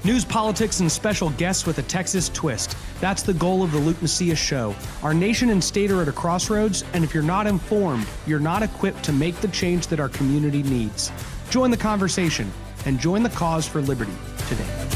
News, politics, and special guests with a Texas twist. That's the goal of the Luke Macias Show. Our nation and state are at a crossroads, and if you're not informed, you're not equipped to make the change that our community needs. Join the conversation and join the cause for liberty today.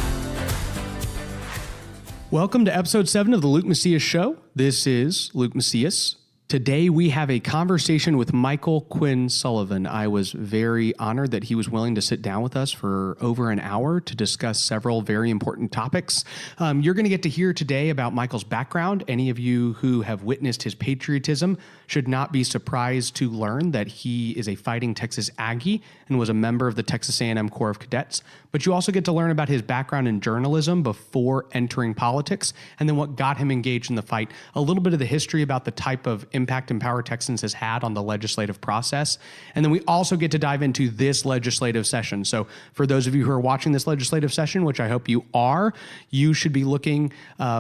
Welcome to episode 7 of the Luke Macias Show. This is Luke Macias. Today we have a conversation with Michael Sullivan. I was very honored that he was willing to sit down with us for over an hour to discuss several very important topics. You're going to get to hear today about Michael's background. Any of you who have witnessed his patriotism should not be surprised to learn that he is a fighting Texas Aggie and was a member of the Texas A&M Corps of Cadets. But you also get to learn about his background in journalism before entering politics, and then what got him engaged in the fight. A little bit of the history about the type of impact Empower Texans has had on the legislative process. And then we also get to dive into this legislative session. So for those of you who are watching this legislative session, which I hope you are, you should be looking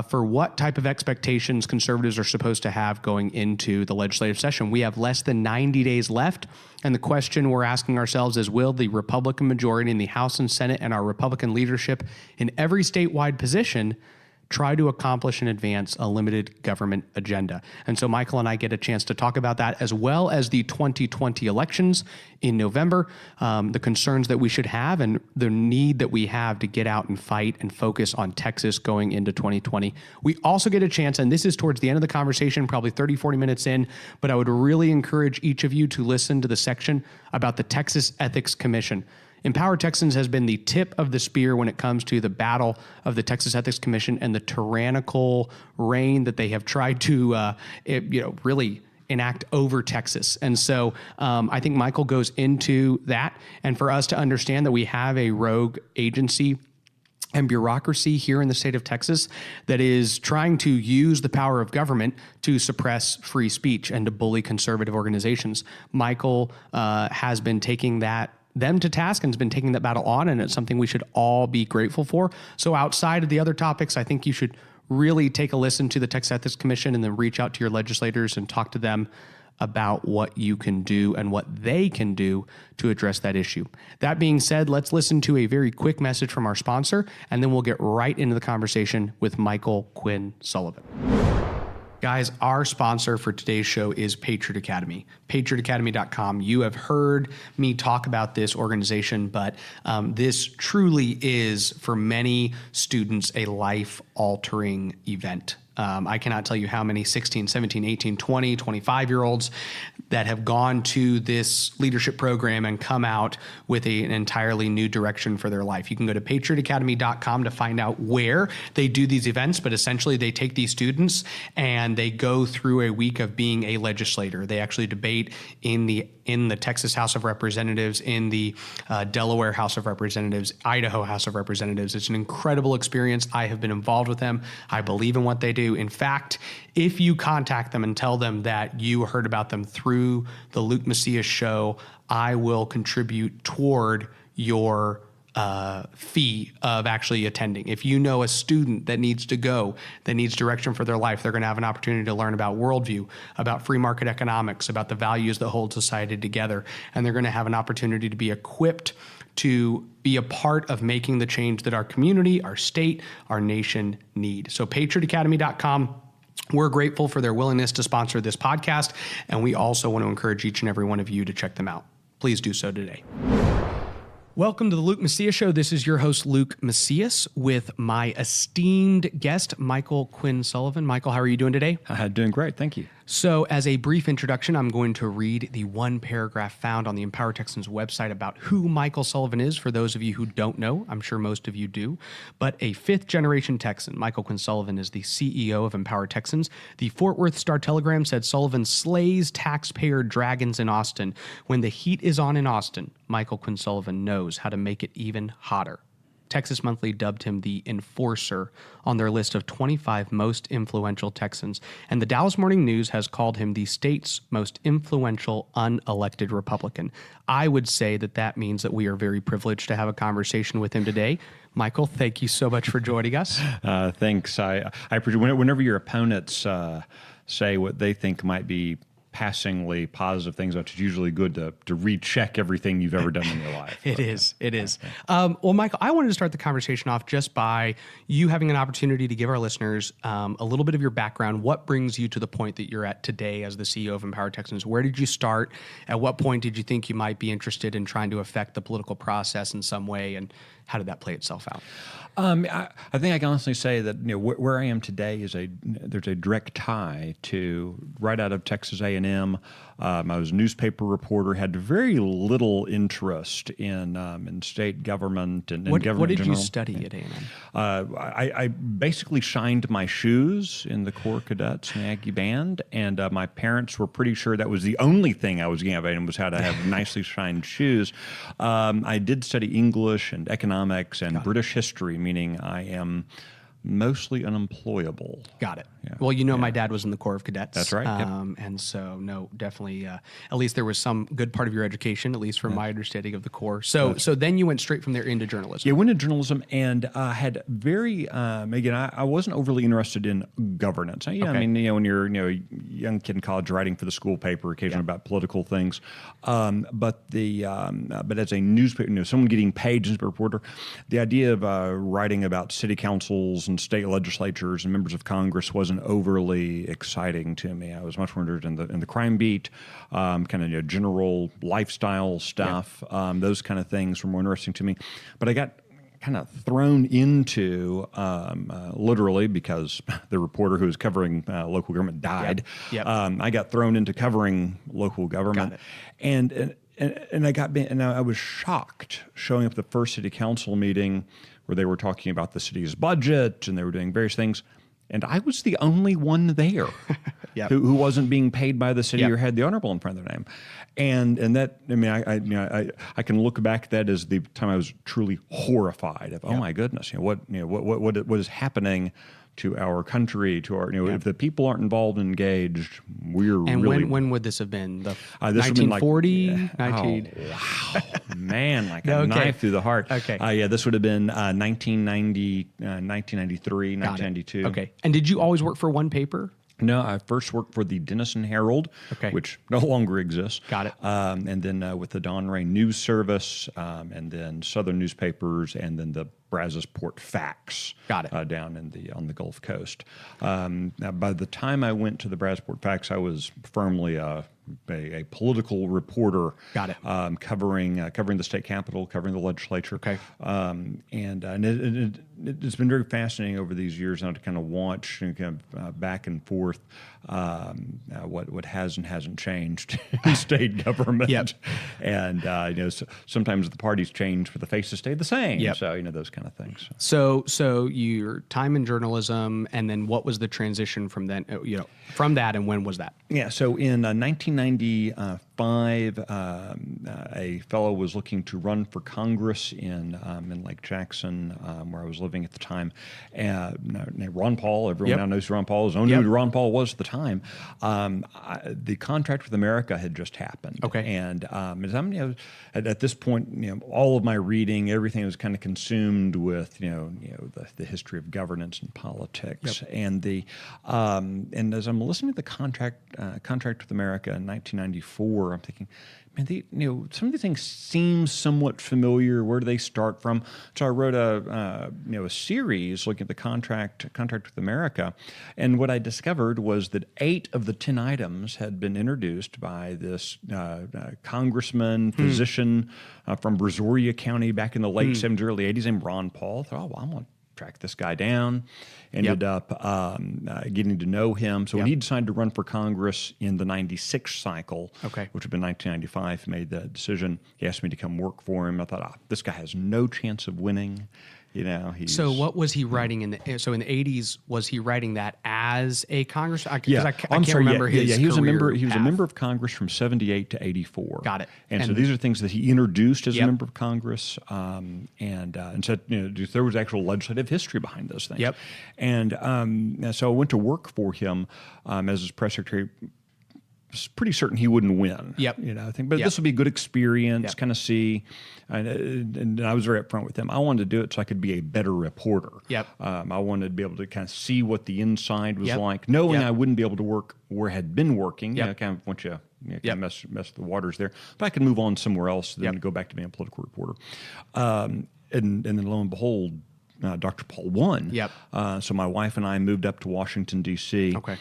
for what type of expectations conservatives are supposed to have going into the legislative session. We have less than 90 days left. And the question we're asking ourselves is, will the Republican majority in the House and Senate and our Republican leadership in every statewide position try to accomplish and advance a limited government agenda? And so Michael and I get a chance to talk about that, as well as the 2020 elections in November, the concerns that we should have and the need that we have to get out and fight and focus on Texas going into 2020. We also get a chance, and this is towards the end of the conversation, probably 30, 40 minutes in, but I would really encourage each of you to listen to the section about the Texas Ethics Commission. Empower Texans has been the tip of the spear when it comes to the battle of the Texas Ethics Commission and the tyrannical reign that they have tried to, really enact over Texas. And so I think Michael goes into that. And for us to understand that we have a rogue agency and bureaucracy here in the state of Texas that is trying to use the power of government to suppress free speech and to bully conservative organizations. Michael has been taking them to task and has been taking that battle on, and it's something we should all be grateful for. So outside of the other topics, I think you should really take a listen to the Texas Ethics Commission and then reach out to your legislators and talk to them about what you can do and what they can do to address that issue. That being said, let's listen to a very quick message from our sponsor, and then we'll get right into the conversation with Michael Sullivan. Guys, our sponsor for today's show is Patriot Academy, patriotacademy.com. You have heard me talk about this organization, but this truly is, for many students, a life-altering event. I cannot tell you how many 16, 17, 18, 20, 25-year-olds that have gone to this leadership program and come out with an entirely new direction for their life. You can go to patriotacademy.com to find out where they do these events, but essentially they take these students and they go through a week of being a legislator. They actually debate in the Texas House of Representatives, in the Delaware House of Representatives, Idaho House of Representatives. It's an incredible experience. I have been involved with them. I believe in what they do. In fact, if you contact them and tell them that you heard about them through the Luke Macias Show, I will contribute toward your fee of actually attending. If you know a student that needs to go, that needs direction for their life, they're going to have an opportunity to learn about worldview, about free market economics, about the values that hold society together, and they're going to have an opportunity to be equipped to be a part of making the change that our community, our state, our nation need. So patriotacademy.com. We're grateful for their willingness to sponsor this podcast, and we also want to encourage each and every one of you to check them out. Please do so today. Welcome to the Luke Macias Show. This is your host, Luke Macias, with my esteemed guest, Michael Sullivan. Michael, how are you doing today? Doing great. Thank you. So as a brief introduction, I'm going to read the one paragraph found on the Empower Texans website about who Michael Sullivan is. For those of you who don't know, I'm sure most of you do, but a fifth-generation Texan, Michael Sullivan is the CEO of Empower Texans. The Fort Worth Star-Telegram said Sullivan slays taxpayer dragons in Austin. When the heat is on in Austin, Michael Sullivan knows how to make it even hotter. Texas Monthly dubbed him the enforcer on their list of 25 most influential Texans, and the Dallas Morning News has called him the state's most influential unelected Republican. I would say that means that we are very privileged to have a conversation with him today. Michael, thank you so much for joining us. Thanks. I whenever your opponents say what they think might be passingly positive things, but it's usually good to recheck everything you've ever done in your life. It is. Well, Michael, I wanted to start the conversation off just by you having an opportunity to give our listeners a little bit of your background. What brings you to the point that you're at today as the CEO of Empowered Texans? Where did you start? At what point did you think you might be interested in trying to affect the political process in some way? And how did that play itself out? I think I can honestly say that where I am today is there's a direct tie to right out of Texas A&M. I was a newspaper reporter, had very little interest in state government and government. What did in general. You study at A&M? I basically shined my shoes in the Corps Cadets and Aggie Band, and my parents were pretty sure that was the only thing I was getting out of A&M was how to have nicely shined shoes. I did study English and economics and British history, meaning I am mostly unemployable. Got it. Yeah. Well, my dad was in the Corps of Cadets. That's right. And so, no, definitely, at least there was some good part of your education, at least from my understanding of the Corps. So then you went straight from there into journalism. Yeah, I went into journalism and had very, again, I wasn't overly interested in governance. I mean, when you're a young kid in college writing for the school paper, occasionally about political things, but as a newspaper, someone getting paid as a reporter, the idea of writing about city councils and state legislatures and members of Congress wasn't overly exciting to me. I was much more interested in the crime beat, kind of general lifestyle stuff. Those kind of things were more interesting to me. But I got kind of thrown into, literally, because the reporter who was covering local government died. I got thrown into covering local government, and I was shocked showing up at the first city council meeting where they were talking about the city's budget and they were doing various things. And I was the only one there who wasn't being paid by the city or had the honorable in front of their name. And that, I mean, I can look back at that as the time I was truly horrified of, oh my goodness, what is happening to our country, to our, if the people aren't involved and engaged, we're and really... when would this have been? The 1940? Wow, man, like a knife through the heart. Okay. This would have been 1990, 1993, 1992. Okay. And did you always work for one paper? No, I first worked for the Denison Herald, which no longer exists. Got it. And then with the Donray News Service, and then Southern Newspapers, and then the Brazosport Fax. Got it. Down on the Gulf Coast. Now, by the time I went to the Brazosport Fax, I was firmly a political reporter. Got it. Covering the state capitol, covering the legislature. Okay. It's been very fascinating over these years now to kind of watch back and forth what has and hasn't changed in state government. And sometimes the parties change, but the faces stay the same. So those kind of things. So your time in journalism, and then what was the transition from then? From that, and when was that? Yeah. So in 1995, a fellow was looking to run for Congress in Lake Jackson, where I was living at the time. Named Ron Paul. Everyone now knows who Ron Paul is. No one knew who Ron Paul was at the time. The contract with America had just happened. And as I'm, at this point, all of my reading, everything was kind of consumed with the history of governance and politics. And as I'm listening to the contract with America in 1994, I'm thinking, man, some of these things seem somewhat familiar. Where do they start from? So I wrote a series looking at the contract with America, and what I discovered was that 8 of the 10 items had been introduced by this congressman, physician from Brazoria County back in the late 70s, early 80s, named Ron Paul. I thought, I'm going to track this guy down. Ended up getting to know him. So when he decided to run for Congress in the 96 cycle, which would have been 1995, he made that decision. He asked me to come work for him. I thought, this guy has no chance of winning. So what was he writing in the 80s? Was he writing that as a congressman? I can't remember his he was a member. path. He was a member of Congress from 78 to 84. Got it. And so these are things that he introduced as a member of Congress, and said there was actual legislative history behind those things. And so I went to work for him as his press secretary. pretty certain he wouldn't win. Yep. I think, but this will be a good experience, kind of see. And I was very upfront with him. I wanted to do it so I could be a better reporter. Yep. I wanted to be able to kind of see what the inside was like, knowing I wouldn't be able to work where I had been working. Kind of once you kind of mess the waters there, but I could move on somewhere else, then go back to being a political reporter. And then lo and behold, Dr. Paul won. Yep. So my wife and I moved up to Washington, D.C. Okay.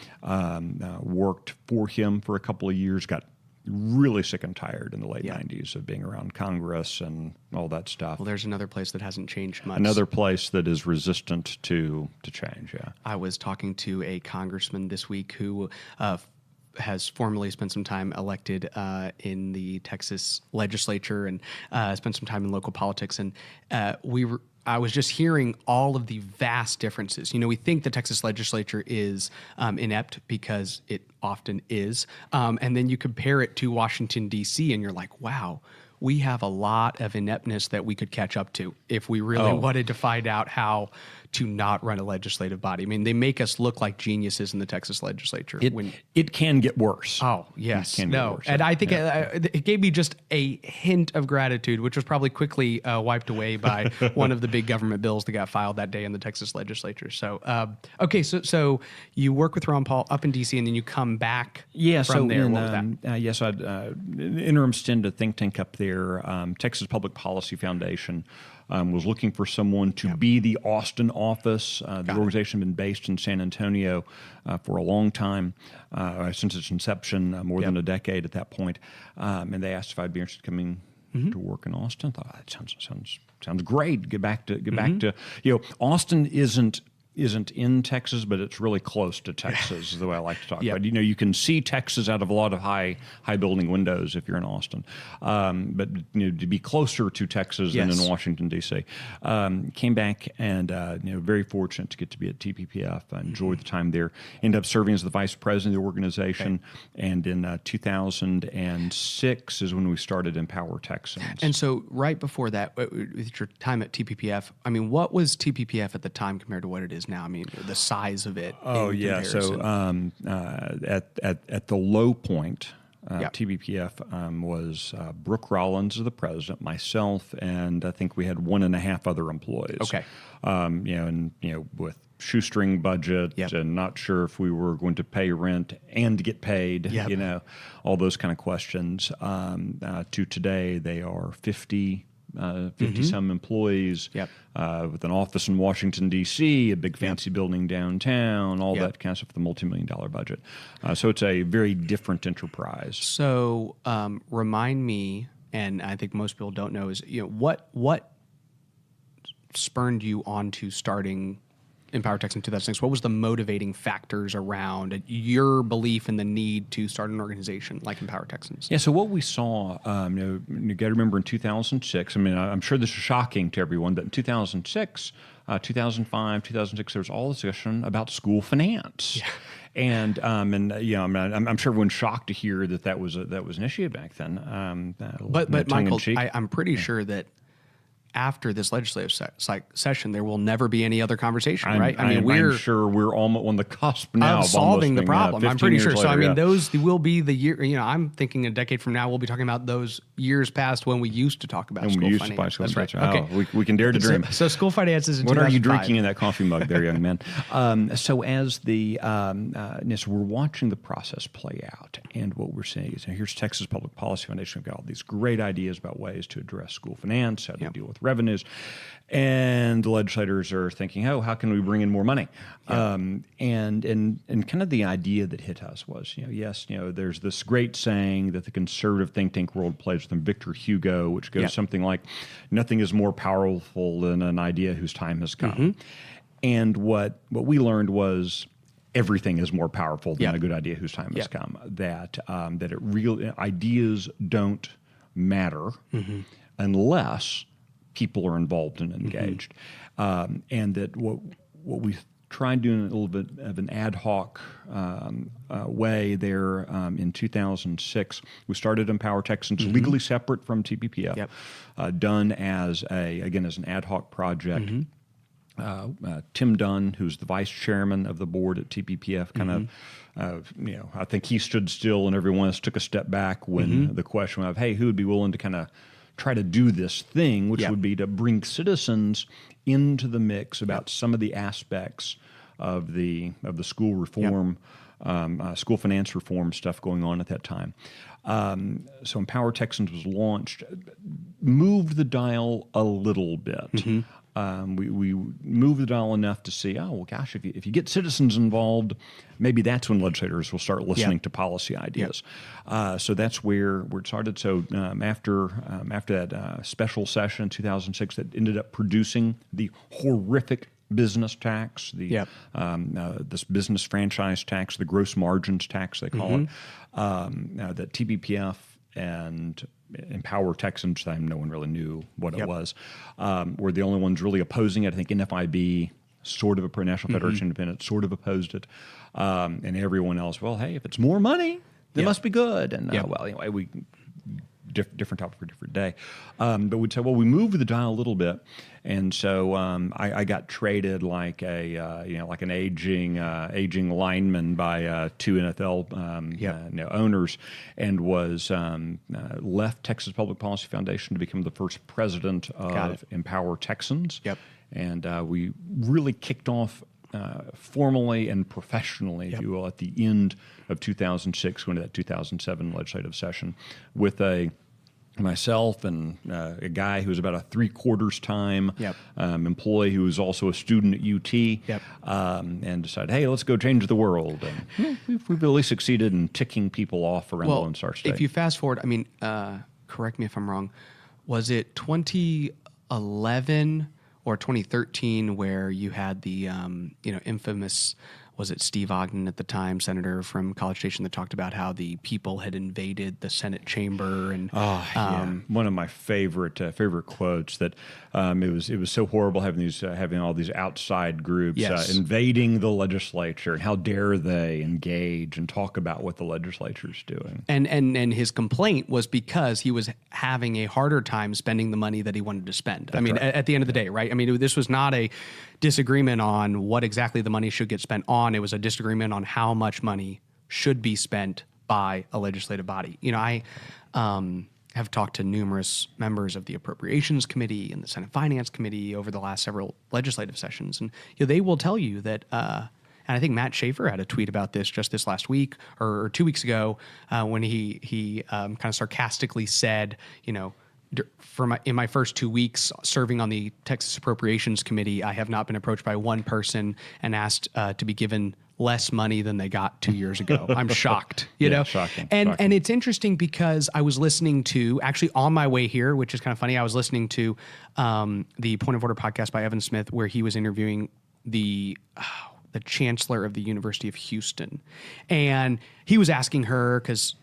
Worked for him for a couple of years, got really sick and tired in the late 90s of being around Congress and all that stuff. Well, there's another place that hasn't changed much. Another place that is resistant to change, I was talking to a congressman this week who has formerly spent some time elected in the Texas legislature and spent some time in local politics. And I was just hearing all of the vast differences. We think the Texas legislature is inept because it often is. And then you compare it to Washington, D.C., and you're like, wow, we have a lot of ineptness that we could catch up to if we really wanted to find out how to not run a legislative body. I mean, they make us look like geniuses in the Texas legislature. It can get worse. Oh, yes. It can get worse. And I think it gave me just a hint of gratitude, which was probably quickly wiped away by one of the big government bills that got filed that day in the Texas legislature. So, so you work with Ron Paul up in D.C., and then you come back from there. What was that? Yes, I had an interim stint at a think tank up there, Texas Public Policy Foundation. Was looking for someone to be the Austin office. The organization had been based in San Antonio for a long time, since its inception, more than a decade at that point. And they asked if I'd be interested in coming to work in Austin. I thought that sounds great. Get back to Austin isn't in Texas, but it's really close to Texas is the way I like to talk about. You can see Texas out of a lot of high building windows if you're in Austin. But to be closer to Texas than in Washington, D.C. Came back and very fortunate to get to be at TPPF. I enjoyed the time there. Ended up serving as the vice president of the organization. And in 2006 is when we started Empower Texans. And so right before that, with your time at TPPF, I mean, what was TPPF at the time compared to what it is now? I mean, the size of it. So at the low point, TPPF was Brooke Rollins as the president, myself, and I think we had 1.5 other employees. Okay. With shoestring budget and not sure if we were going to pay rent and get paid. All those kind of questions. To today, they are 50 some employees with an office in Washington, D.C., a big fancy building downtown, all that kind of stuff with a multi-million-dollar budget. So it's a very different enterprise. So remind me, and I think most people don't know, is what spurred you on to starting Empower Texans in 2006? What was the motivating factors around your belief in the need to start an organization like Empower Texans? Yeah, so what we saw, you got to remember in 2006, I mean, I'm sure this is shocking to everyone, but in 2006, 2005, 2006, there was all this discussion about school finance. Yeah. And I'm sure everyone's shocked to hear that was an issue back then. But Michael, I'm pretty sure that after this legislative session, there will never be any other conversation, right? I'm sure we're almost on the cusp now of solving the problem. I'm pretty sure. Later, so, those will be the year. I'm thinking a decade from now, we'll be talking about those years past when we used to talk about school finance. That's right. Okay. We can dare to dream. So school finances in 2005. What are you drinking in that coffee mug there, young man? So as so we're watching the process play out, and what we're seeing is, here's Texas Public Policy Foundation. We've got all these great ideas about ways to address school finance, how to deal with revenues, and the legislators are thinking, how can we bring in more money? And kind of the idea that hit us was, there's this great saying that the conservative think tank world plays from Victor Hugo, which goes something like, nothing is more powerful than an idea whose time has come. And what we learned was, everything is more powerful than a good idea whose time has come. That ideas don't matter unless people are involved and engaged, and that what we tried doing a little bit of an ad hoc way there in 2006. We started Empower Texans, legally separate from TPPF, done as an ad hoc project. Tim Dunn, who's the vice chairman of the board at TPPF, kind of, I think he stood still and everyone else took a step back when the question of, hey, who would be willing to kind of try to do this thing, which would be to bring citizens into the mix about some of the aspects of the school reform, school finance reform stuff going on at that time. So Empower Texans was launched, moved the dial a little bit. We moved the dial enough to see, oh, well, gosh, if you get citizens involved, maybe that's when legislators will start listening to policy ideas. So that's where it started. So after that special session in 2006 that ended up producing the horrific business tax, this business franchise tax, the gross margins tax, they call it, that TPPF and Empower Texans, time no one really knew what it was, were the only ones really opposing it. I think NFIB, sort of a National Federation of Independents, sort of opposed it. And everyone else, well, hey, if it's more money, it must be good. And well, anyway, different topic for a different day. But we'd say, well, we moved the dial a little bit. And so I got traded like like an aging lineman by two NFL owners, and was left Texas Public Policy Foundation to become the first president of Empower Texans. And we really kicked off formally and professionally, if you will, at the end of 2006, going to that 2007 legislative session, with myself and a guy who was about a 3/4 time employee who was also a student at UT, and decided, hey, let's go change the world. And we've really succeed in ticking people off around the Lone Star State. If you fast forward, I mean, correct me if I'm wrong, was it 2011 or 2013 where you had the infamous, was it Steve Ogden at the time, senator from College Station, that talked about how the people had invaded the Senate chamber? And one of my favorite quotes, that it was so horrible having all these outside groups invading the legislature, and how dare they engage and talk about what the legislature's doing. And his complaint was because he was having a harder time spending the money that he wanted to spend. That's at the end of the day, right? I mean, this was not a disagreement on what exactly the money should get spent on. It was a disagreement on how much money should be spent by a legislative body. I have talked to numerous members of the Appropriations Committee and the Senate Finance Committee over the last several legislative sessions, and they will tell you that. And I think Matt Schaefer had a tweet about this just this last week or 2 weeks ago, when he kind of sarcastically said, in my first 2 weeks serving on the Texas Appropriations Committee, I have not been approached by one person and asked to be given less money than they got 2 years ago. I'm shocked, you know? Shocking. And it's interesting because I was listening to, actually on my way here, which is kind of funny, I was listening to the Point of Order podcast by Evan Smith, where he was interviewing the chancellor of the University of Houston. And he was asking her, because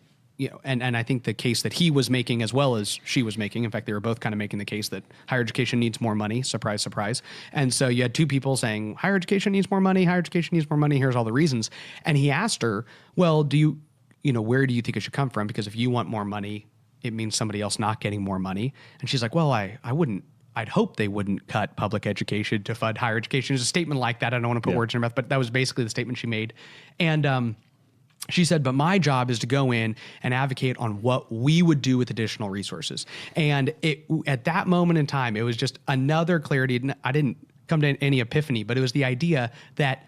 and I think the case that he was making as well as she was making, in fact, they were both kind of making the case that higher education needs more money. Surprise, surprise. And so you had two people saying, higher education needs more money, higher education needs more money, here's all the reasons. And he asked her, well, where do you think it should come from? Because if you want more money, it means somebody else not getting more money. And she's like, well, I'd hope they wouldn't cut public education to fund higher education. There's a statement like that. I don't want to put words in her mouth, but that was basically the statement she made. And she said, but my job is to go in and advocate on what we would do with additional resources. And at that moment in time, it was just another clarity. I didn't come to any epiphany, but it was the idea that,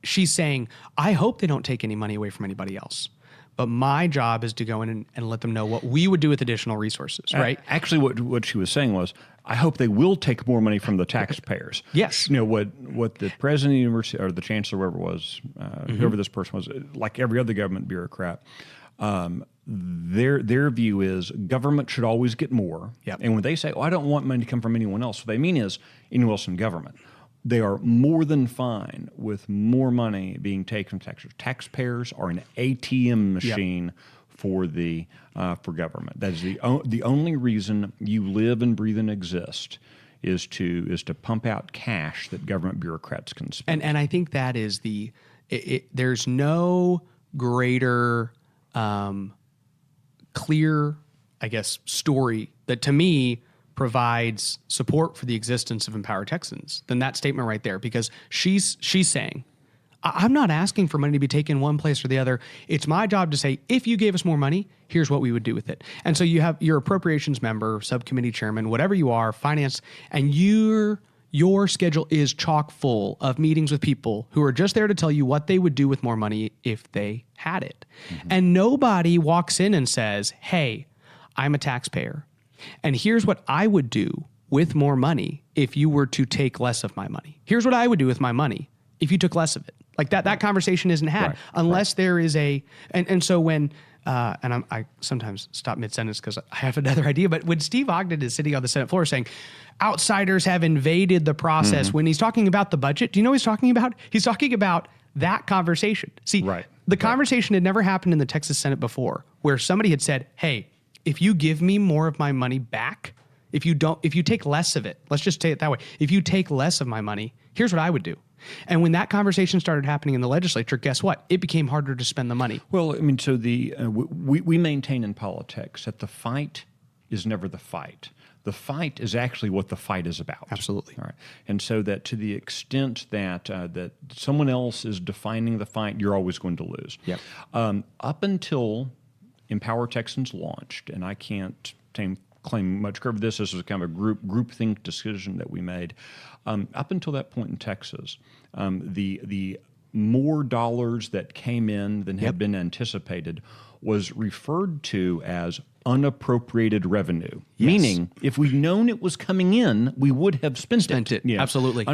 she's saying, I hope they don't take any money away from anybody else. But my job is to go in and let them know what we would do with additional resources, right? Actually, what she was saying was, I hope they will take more money from the taxpayers. Yes. What the president of the university, or the chancellor, whoever it was, whoever this person was, like every other government bureaucrat, their view is government should always get more. Yep. And when they say, I don't want money to come from anyone else, what they mean is anyone else in government. They are more than fine with more money being taken from taxpayers. Taxpayers are an ATM machine for government. That is the only reason you live and breathe and exist is to pump out cash that government bureaucrats can spend. And I think that is there's no greater clear, I guess, story that to me provides support for the existence of Empower Texans, then that statement right there, because she's saying, I'm not asking for money to be taken one place or the other. It's my job to say, if you gave us more money, here's what we would do with it. And so you have your appropriations member, subcommittee chairman, whatever you are, finance, and your schedule is chock full of meetings with people who are just there to tell you what they would do with more money if they had it. And nobody walks in and says, hey, I'm a taxpayer, and here's what I would do with more money if you were to take less of my money. Here's what I would do with my money if you took less of it. Like that conversation isn't had unless there is and so when, I sometimes stop mid-sentence because I have another idea, but when Steve Ogden is sitting on the Senate floor saying outsiders have invaded the process, when he's talking about the budget, do you know what he's talking about? He's talking about that conversation. See, the conversation had never happened in the Texas Senate before where somebody had said, hey, if you give me more of my money back, if you take less of it, let's just say it that way. If you take less of my money, here's what I would do. And when that conversation started happening in the legislature, guess what? It became harder to spend the money. Well, I mean, so we maintain in politics that the fight is never the fight. The fight is actually what the fight is about. Absolutely. All right. And so that to the extent that that someone else is defining the fight, you're always going to lose. Yep. Up until Empower Texans launched, and I can't claim much credit for this. This was kind of a groupthink decision that we made. Up until that point in Texas, the more dollars that came in than had been anticipated was referred to as unappropriated revenue. Meaning, if we'd known it was coming in, we would have spent it. Yeah. Absolutely.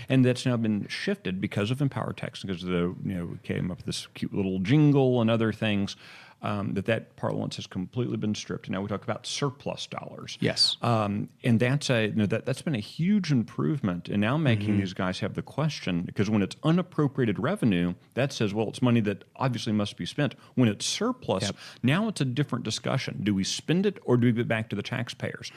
And that's now been shifted because of Empower Texans, because we came up with this cute little jingle and other things. That parlance has completely been stripped. And now we talk about surplus dollars. Yes. And that's that's been a huge improvement. And now making these guys have the question, because when it's unappropriated revenue, that says, well, it's money that obviously must be spent. When it's surplus, now it's a different discussion. Do we spend it or do we give it back to the taxpayers?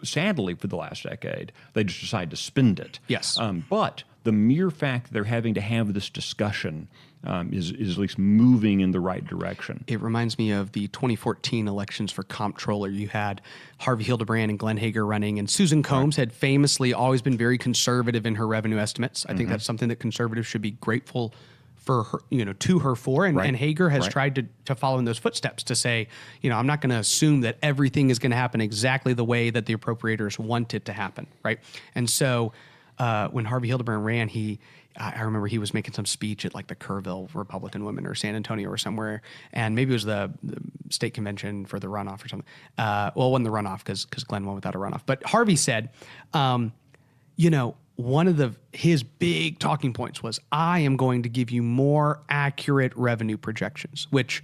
Sadly, for the last decade, they just decide to spend it. Yes. But the mere fact that they're having to have this discussion is at least moving in the right direction. It reminds me of the 2014 elections for comptroller. You had Harvey Hildebrand and Glenn Hager running, and Susan Combs had famously always been very conservative in her revenue estimates. I think that's something that conservatives should be grateful for her, to her for. And Hager has tried to follow in those footsteps to say, I'm not going to assume that everything is going to happen exactly the way that the appropriators want it to happen, right? And so when Harvey Hildebrand ran, I remember he was making some speech at like the Kerrville Republican Women or San Antonio or somewhere, and maybe it was the state convention for the runoff or something. Well, it wasn't the runoff because Glenn won without a runoff. But Harvey said, one of his big talking points was, I am going to give you more accurate revenue projections, which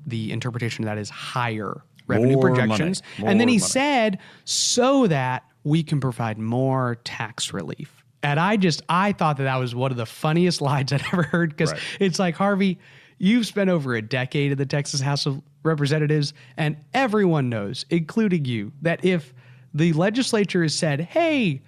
the interpretation of that is higher revenue projections. And then he said, so that we can provide more tax relief. And I thought that was one of the funniest lines I'd ever heard, because it's like, Harvey, you've spent over a decade in the Texas House of Representatives, and everyone knows, including you, that if the legislature has said, hey,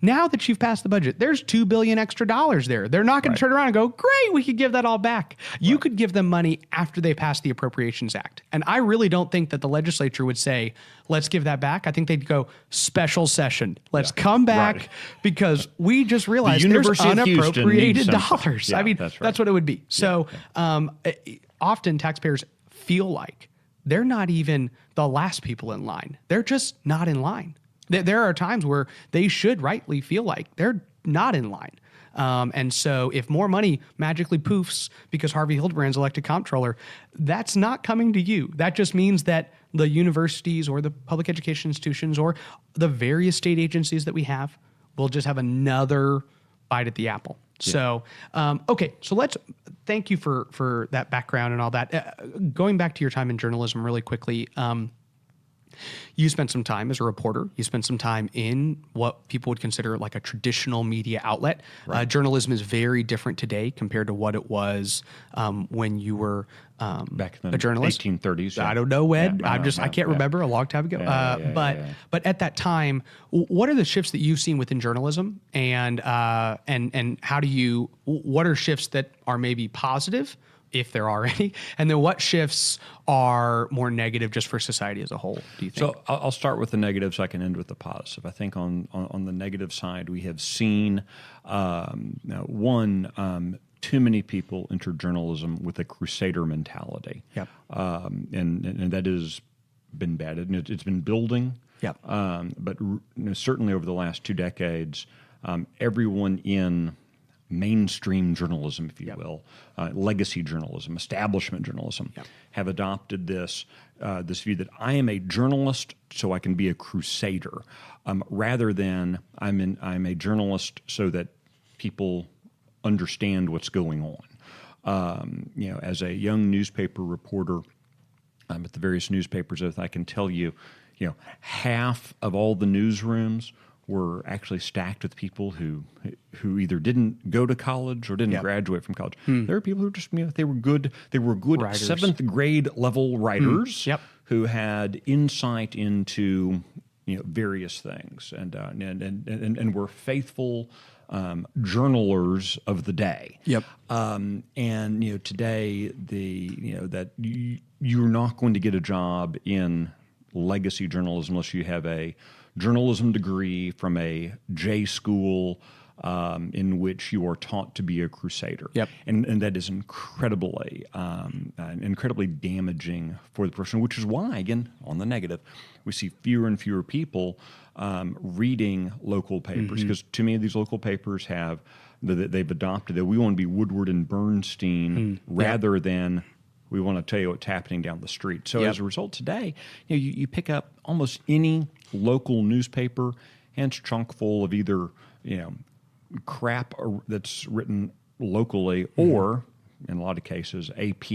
now that you've passed the budget, there's $2 billion extra dollars there. They're not going to turn around and go, great, we could give that all back. You could give them money after they pass the Appropriations Act. And I really don't think that the legislature would say, let's give that back. I think they'd go, special session. Let's come back because we just realized there's unappropriated dollars. I mean, that's what it would be. So often taxpayers feel like they're not even the last people in line. They're just not in line. There are times where they should rightly feel like they're not in line. And so if more money magically poofs because Harvey Hildebrand's elected comptroller, that's not coming to you. That just means that the universities or the public education institutions or the various state agencies that we have will just have another bite at the apple. Yeah. So, so thank you for that background and all that. Going back to your time in journalism really quickly, you spent some time as a reporter. You spent some time in what people would consider like a traditional media outlet. Journalism is very different today compared to what it was when you were back in the a journalist. 1830s. I don't know when. I can't remember, a long time ago. But at that time, what are the shifts that you've seen within journalism, and how do you? What are shifts that are maybe positive, if there are any? And then what shifts are more negative just for society as a whole, do you think? So I'll start with the negative so I can end with the positive. I think on the negative side, we have seen, too many people enter journalism with a crusader mentality. Yep. And that has been bad. It's been building. Yep. But certainly over the last 2 decades, everyone in mainstream journalism, if you will, legacy journalism, establishment journalism, have adopted this view that I am a journalist so I can be a crusader, rather than I'm a journalist so that people understand what's going on. As a young newspaper reporter at the various newspapers, I can tell you, half of all the newsrooms were actually stacked with people who either didn't go to college or didn't graduate from college. There were people who just they were good writers. 7th grade level writers who had insight into various things and were faithful journalers of the day. Yep. And today that you're not going to get a job in legacy journalism unless you have a journalism degree from a J school in which you are taught to be a crusader. Yep. And that is incredibly damaging for the profession, which is why, again, on the negative, we see fewer and fewer people reading local papers, because too many of these local papers they've adopted that we want to be Woodward and Bernstein rather than we want to tell you what's happening down the street. So as a result, today, you pick up almost any local newspaper, and it's chock full of either crap that's written locally, or in a lot of cases, AP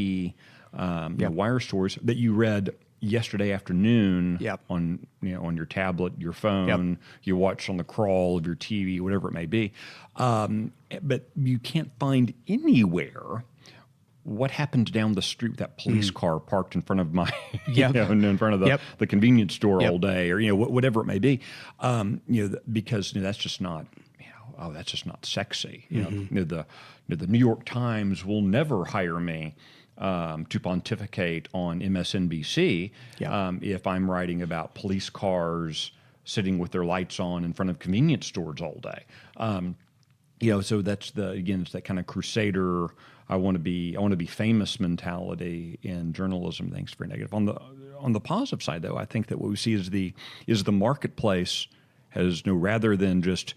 wire stories that you read yesterday afternoon on your tablet, your phone, you watch on the crawl of your TV, whatever it may be, but you can't find anywhere what happened down the street with that police car parked in front of my, in front of the convenience store all day, or whatever it may be, because that's just not, that's just not sexy. The New York Times will never hire me to pontificate on MSNBC if I'm writing about police cars sitting with their lights on in front of convenience stores all day. So that's it's that kind of crusader, I want to be famous mentality in journalism. Thanks, very negative. On the positive side, though, I think that what we see is the marketplace has rather than just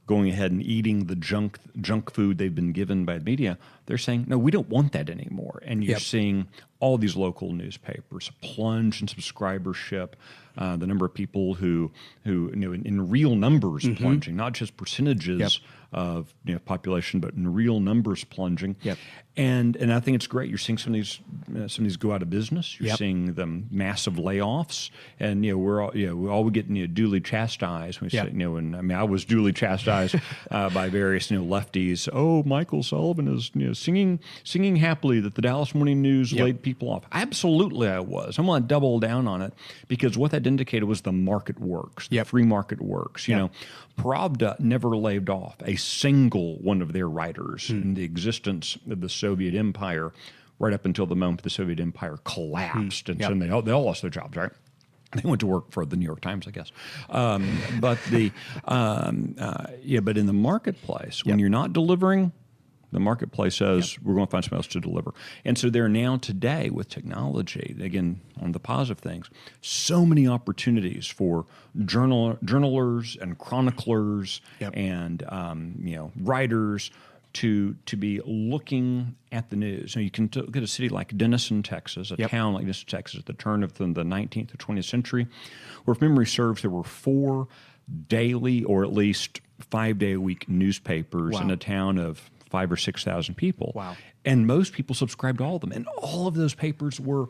going ahead and eating the junk food they've been given by the media, they're saying, no, we don't want that anymore. And you're seeing all these local newspapers plunge in subscribership, the number of people who in real numbers plunging, not just percentages of population, but in real numbers plunging. And I think it's great. You're seeing some of these go out of business. You're seeing them massive layoffs, and we all get duly chastised. We say, and I was duly chastised by various lefties. Oh, Michael Sullivan is singing happily that the Dallas Morning News laid people off. Absolutely, I was. I'm going to double down on it, because what that indicated was the market works. The free market works. Pravda never laid off a single one of their writers in the existence of the Soviet Empire, right up until the moment the Soviet Empire collapsed, and so they all lost their jobs, right? They went to work for the New York Times, I guess. But in the marketplace, when you're not delivering, the marketplace says we're going to find something else to deliver. And so there are now today with technology, again, on the positive things, so many opportunities for journalers and chroniclers and writers to be looking at the news. You can look at a city like Denison, Texas, a town like Denison, Texas, at the turn of the 19th or 20th century, where, if memory serves, there were 4 daily or at least 5-day-a-week newspapers in a town of 5,000 or 6,000 people. Wow. And most people subscribed to all of them. And all of those papers were,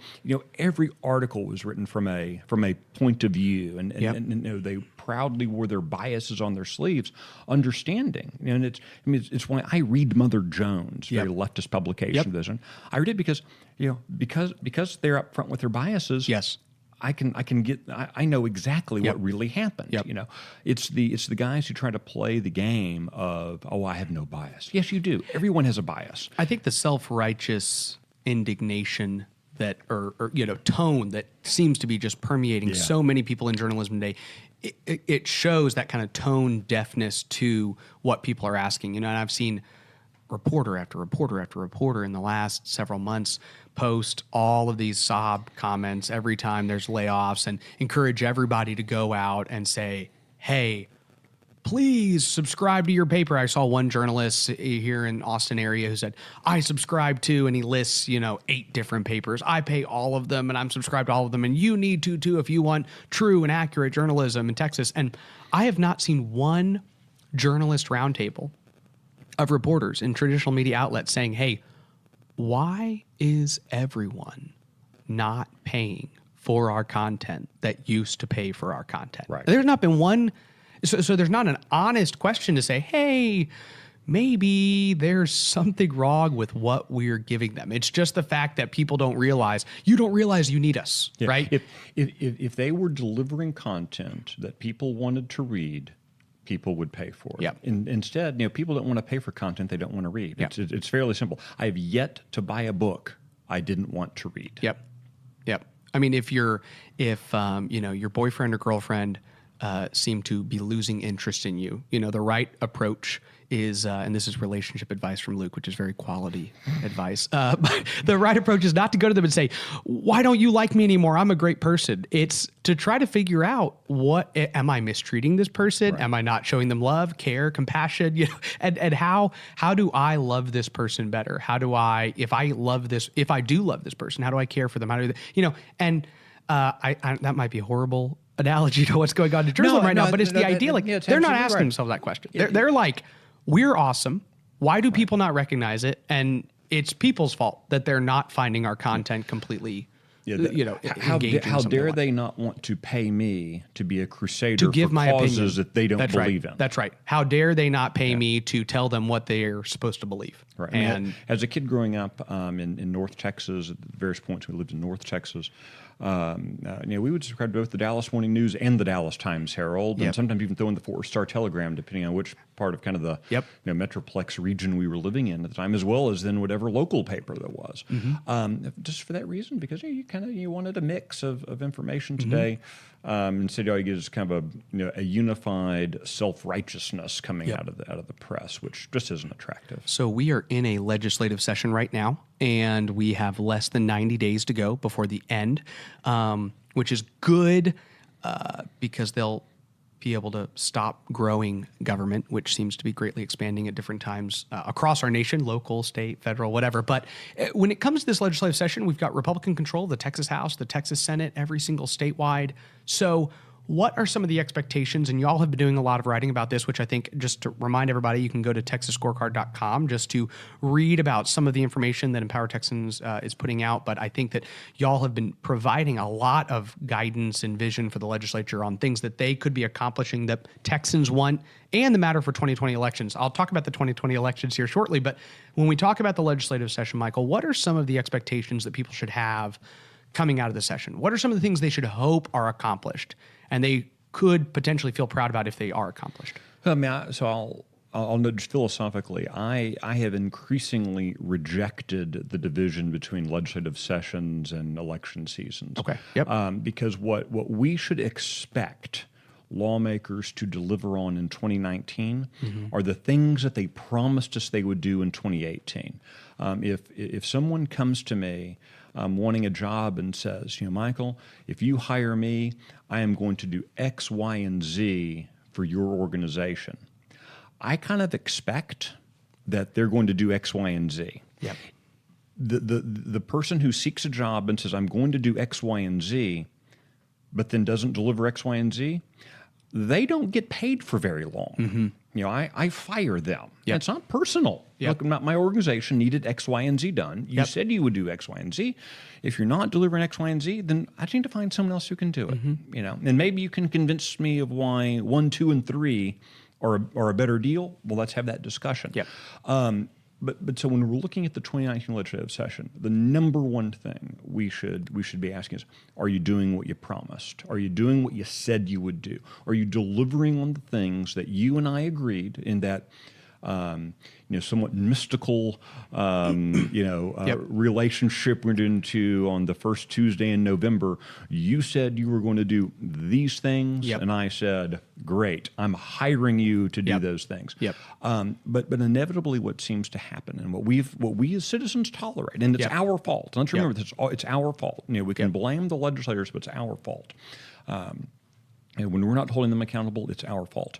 every article was written from a point of view. And they proudly wore their biases on their sleeves, understanding. And it's why I read Mother Jones, very leftist publication. I read it because they're up front with their biases. Yes. I know exactly what really happened. Yep. You know, it's the guys who try to play the game of, oh, I have no bias. Yes, you do. Everyone has a bias. I think the self-righteous indignation that, or tone that seems to be just permeating so many people in journalism today, it shows that kind of tone deafness to what people are asking. And I've seen reporter after reporter after reporter in the last several months post all of these sob comments every time there's layoffs and encourage everybody to go out and say, hey, please subscribe to your paper. I saw one journalist here in Austin area who said, I subscribe to, and he lists, 8 different papers. I pay all of them and I'm subscribed to all of them. And you need to too, if you want true and accurate journalism in Texas. And I have not seen one journalist roundtable of reporters in traditional media outlets saying, hey, why is everyone not paying for our content that used to pay for our content? Right. There's not been one. So there's not an honest question to say, hey, maybe there's something wrong with what we're giving them. It's just the fact that people don't realize you need us, right? If they were delivering content that people wanted to read, people would pay for it. Yep. Instead, people don't want to pay for content they don't want to read. Yep. It's fairly simple. I have yet to buy a book I didn't want to read. Yep. I mean, if your boyfriend or girlfriend seem to be losing interest in you, the right approach is, and this is relationship advice from Luke, which is very quality advice. But the right approach is not to go to them and say, why don't you like me anymore? I'm a great person. It's to try to figure out, am I mistreating this person? Right. Am I not showing them love, care, compassion? And how do I love this person better? How do I, if I do love this person, how do I care for them? How do that might be a horrible analogy to what's going on in Jerusalem right now, but it's the idea, they're not asking themselves that question. They're like, we're awesome. Why do people not recognize it? And it's people's fault that they're not finding our content completely, how dare they not want to pay me to be a crusader to give for my causes opinion that they don't believe in? That's right. How dare they not pay me to tell them what they're supposed to believe? Right. And as a kid growing up in North Texas, at various points we lived in North Texas, we would subscribe to both the Dallas Morning News and the Dallas Times-Herald, and sometimes even throw in the Four-Star Telegram, depending on which part of kind of the Metroplex region we were living in at the time, as well as then whatever local paper there was. Mm-hmm. Just for that reason, because you wanted a mix of information today. Instead, all you get is kind of a unified self-righteousness coming out of the press, which just isn't attractive. So we are in a legislative session right now, and we have less than 90 days to go before the end, which is good because they'll be able to stop growing government, which seems to be greatly expanding at different times across our nation, local, state, federal, whatever. But when it comes to this legislative session, we've got Republican control, the Texas House, the Texas Senate, every single statewide. So what are some of the expectations? And y'all have been doing a lot of writing about this, which I think, just to remind everybody, you can go to texasscorecard.com just to read about some of the information that Empower Texans is putting out. But I think that y'all have been providing a lot of guidance and vision for the legislature on things that they could be accomplishing that Texans want and the matter for 2020 elections. I'll talk about the 2020 elections here shortly. But when we talk about the legislative session, Michael, what are some of the expectations that people should have coming out of the session? What are some of the things they should hope are accomplished and they could potentially feel proud about if they are accomplished? I'll note just philosophically, I have increasingly rejected the division between legislative sessions and election seasons. Okay. Yep. Because what we should expect lawmakers to deliver on in 2019 are the things that they promised us they would do in 2018. If someone comes to me wanting a job and says, Michael, if you hire me, I am going to do X, Y, and Z for your organization, I kind of expect that they're going to do X, Y, and Z. Yep. The person who seeks a job and says, I'm going to do X, Y, and Z, but then doesn't deliver X, Y, and Z, they don't get paid for very long. I fire them. Yep. It's not personal. Yep. Look, my organization needed X, Y, and Z done. You said you would do X, Y, and Z. If you're not delivering X, Y, and Z, then I need to find someone else who can do it. And maybe you can convince me of why 1, 2, and 3 are a better deal. Well, let's have that discussion. Yep. But so when we're looking at the 2019 legislative session, the number one thing we should be asking is, are you doing what you promised? Are you doing what you said you would do? Are you delivering on the things that you and I agreed in that somewhat mystical, relationship we're into on the first Tuesday in November? You said you were going to do these things, and I said, great, I'm hiring you to do those things. But inevitably, what seems to happen, and what we as citizens tolerate, and it's our fault. Let's remember this: it's our fault. We can blame the legislators, but it's our fault. And when we're not holding them accountable, it's our fault.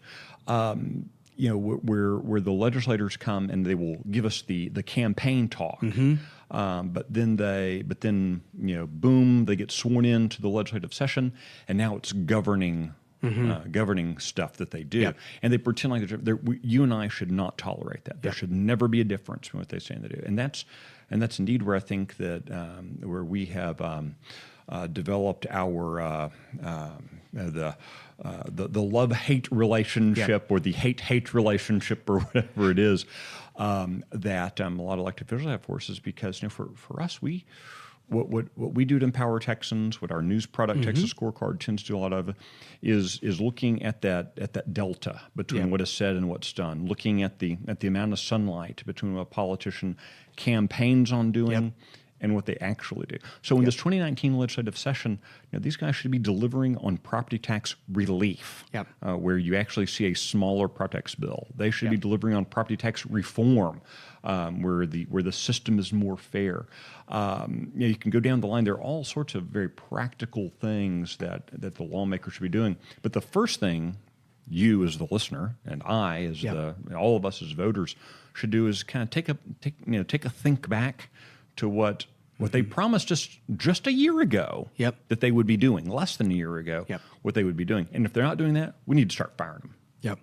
Where the legislators come and they will give us the campaign talk, but then boom, they get sworn into the legislative session, and now it's governing stuff that they do, and they pretend like you and I should not tolerate that. There should never be a difference between what they say and they do, and that's indeed where I think that where we have developed our the love-hate relationship or the hate-hate relationship or whatever it is that a lot of elected officials have for us, is because for us, what we do to empower Texans, what our news product Texas Scorecard tends to do a lot of, is looking at that delta between what is said and what's done, looking at the amount of sunlight between what a politician campaigns on doing and what they actually do. So in this 2019 legislative session, these guys should be delivering on property tax relief, where you actually see a smaller property tax bill. They should be delivering on property tax reform, where the system is more fair. You can go down the line. There are all sorts of very practical things that the lawmakers should be doing. But the first thing you as the listener and I as all of us as voters should do is kind of take a think back to what they promised us just a year ago that they would be doing, less than a year ago, what they would be doing. And if they're not doing that, we need to start firing them.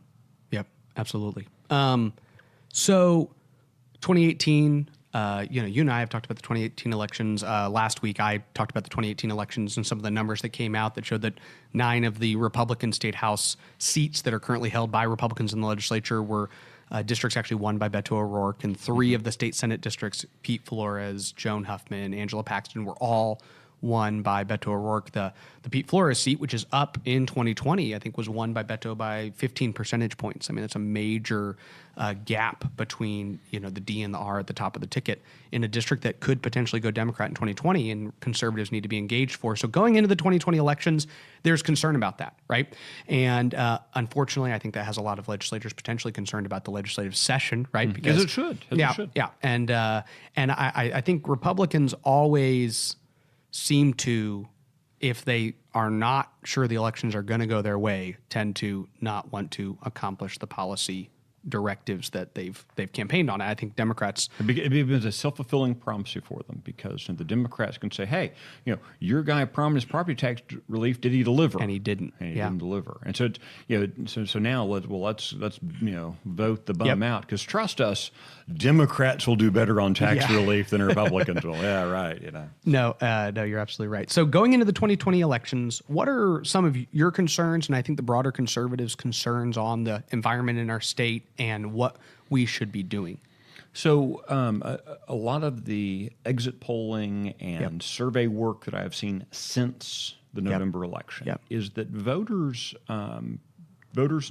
Yep, absolutely. So 2018, you and I have talked about the 2018 elections. Last week, I talked about the 2018 elections and some of the numbers that came out that showed that 9 of the Republican state house seats that are currently held by Republicans in the legislature were districts actually won by Beto O'Rourke, and 3 of the state Senate districts, Pete Flores, Joan Huffman, Angela Paxton, were all won by Beto O'Rourke. The Pete Flores seat, which is up in 2020, I think was won by Beto by 15 percentage points. I mean, it's a major gap between the D and the R at the top of the ticket in a district that could potentially go Democrat in 2020, and conservatives need to be engaged for. So going into the 2020 elections, there's concern about that, right? And unfortunately, I think that has a lot of legislators potentially concerned about the legislative session, right? Because it should. It should. And I think Republicans always seem to, if they are not sure the elections are going to go their way, tend to not want to accomplish the policy directives that they've campaigned on. I think Democrats... It becomes a self-fulfilling prophecy for them, because the Democrats can say, hey, your guy promised property tax relief. Did he deliver? And he didn't. And he didn't deliver. And so, so now let's vote the bum out, because trust us, Democrats will do better on tax relief than Republicans will. Yeah, right. No, you're absolutely right. So going into the 2020 elections, what are some of your concerns, and I think the broader conservatives' concerns on the environment in our state and what we should be doing? So a lot of the exit polling and survey work that I have seen since the November election is that voters in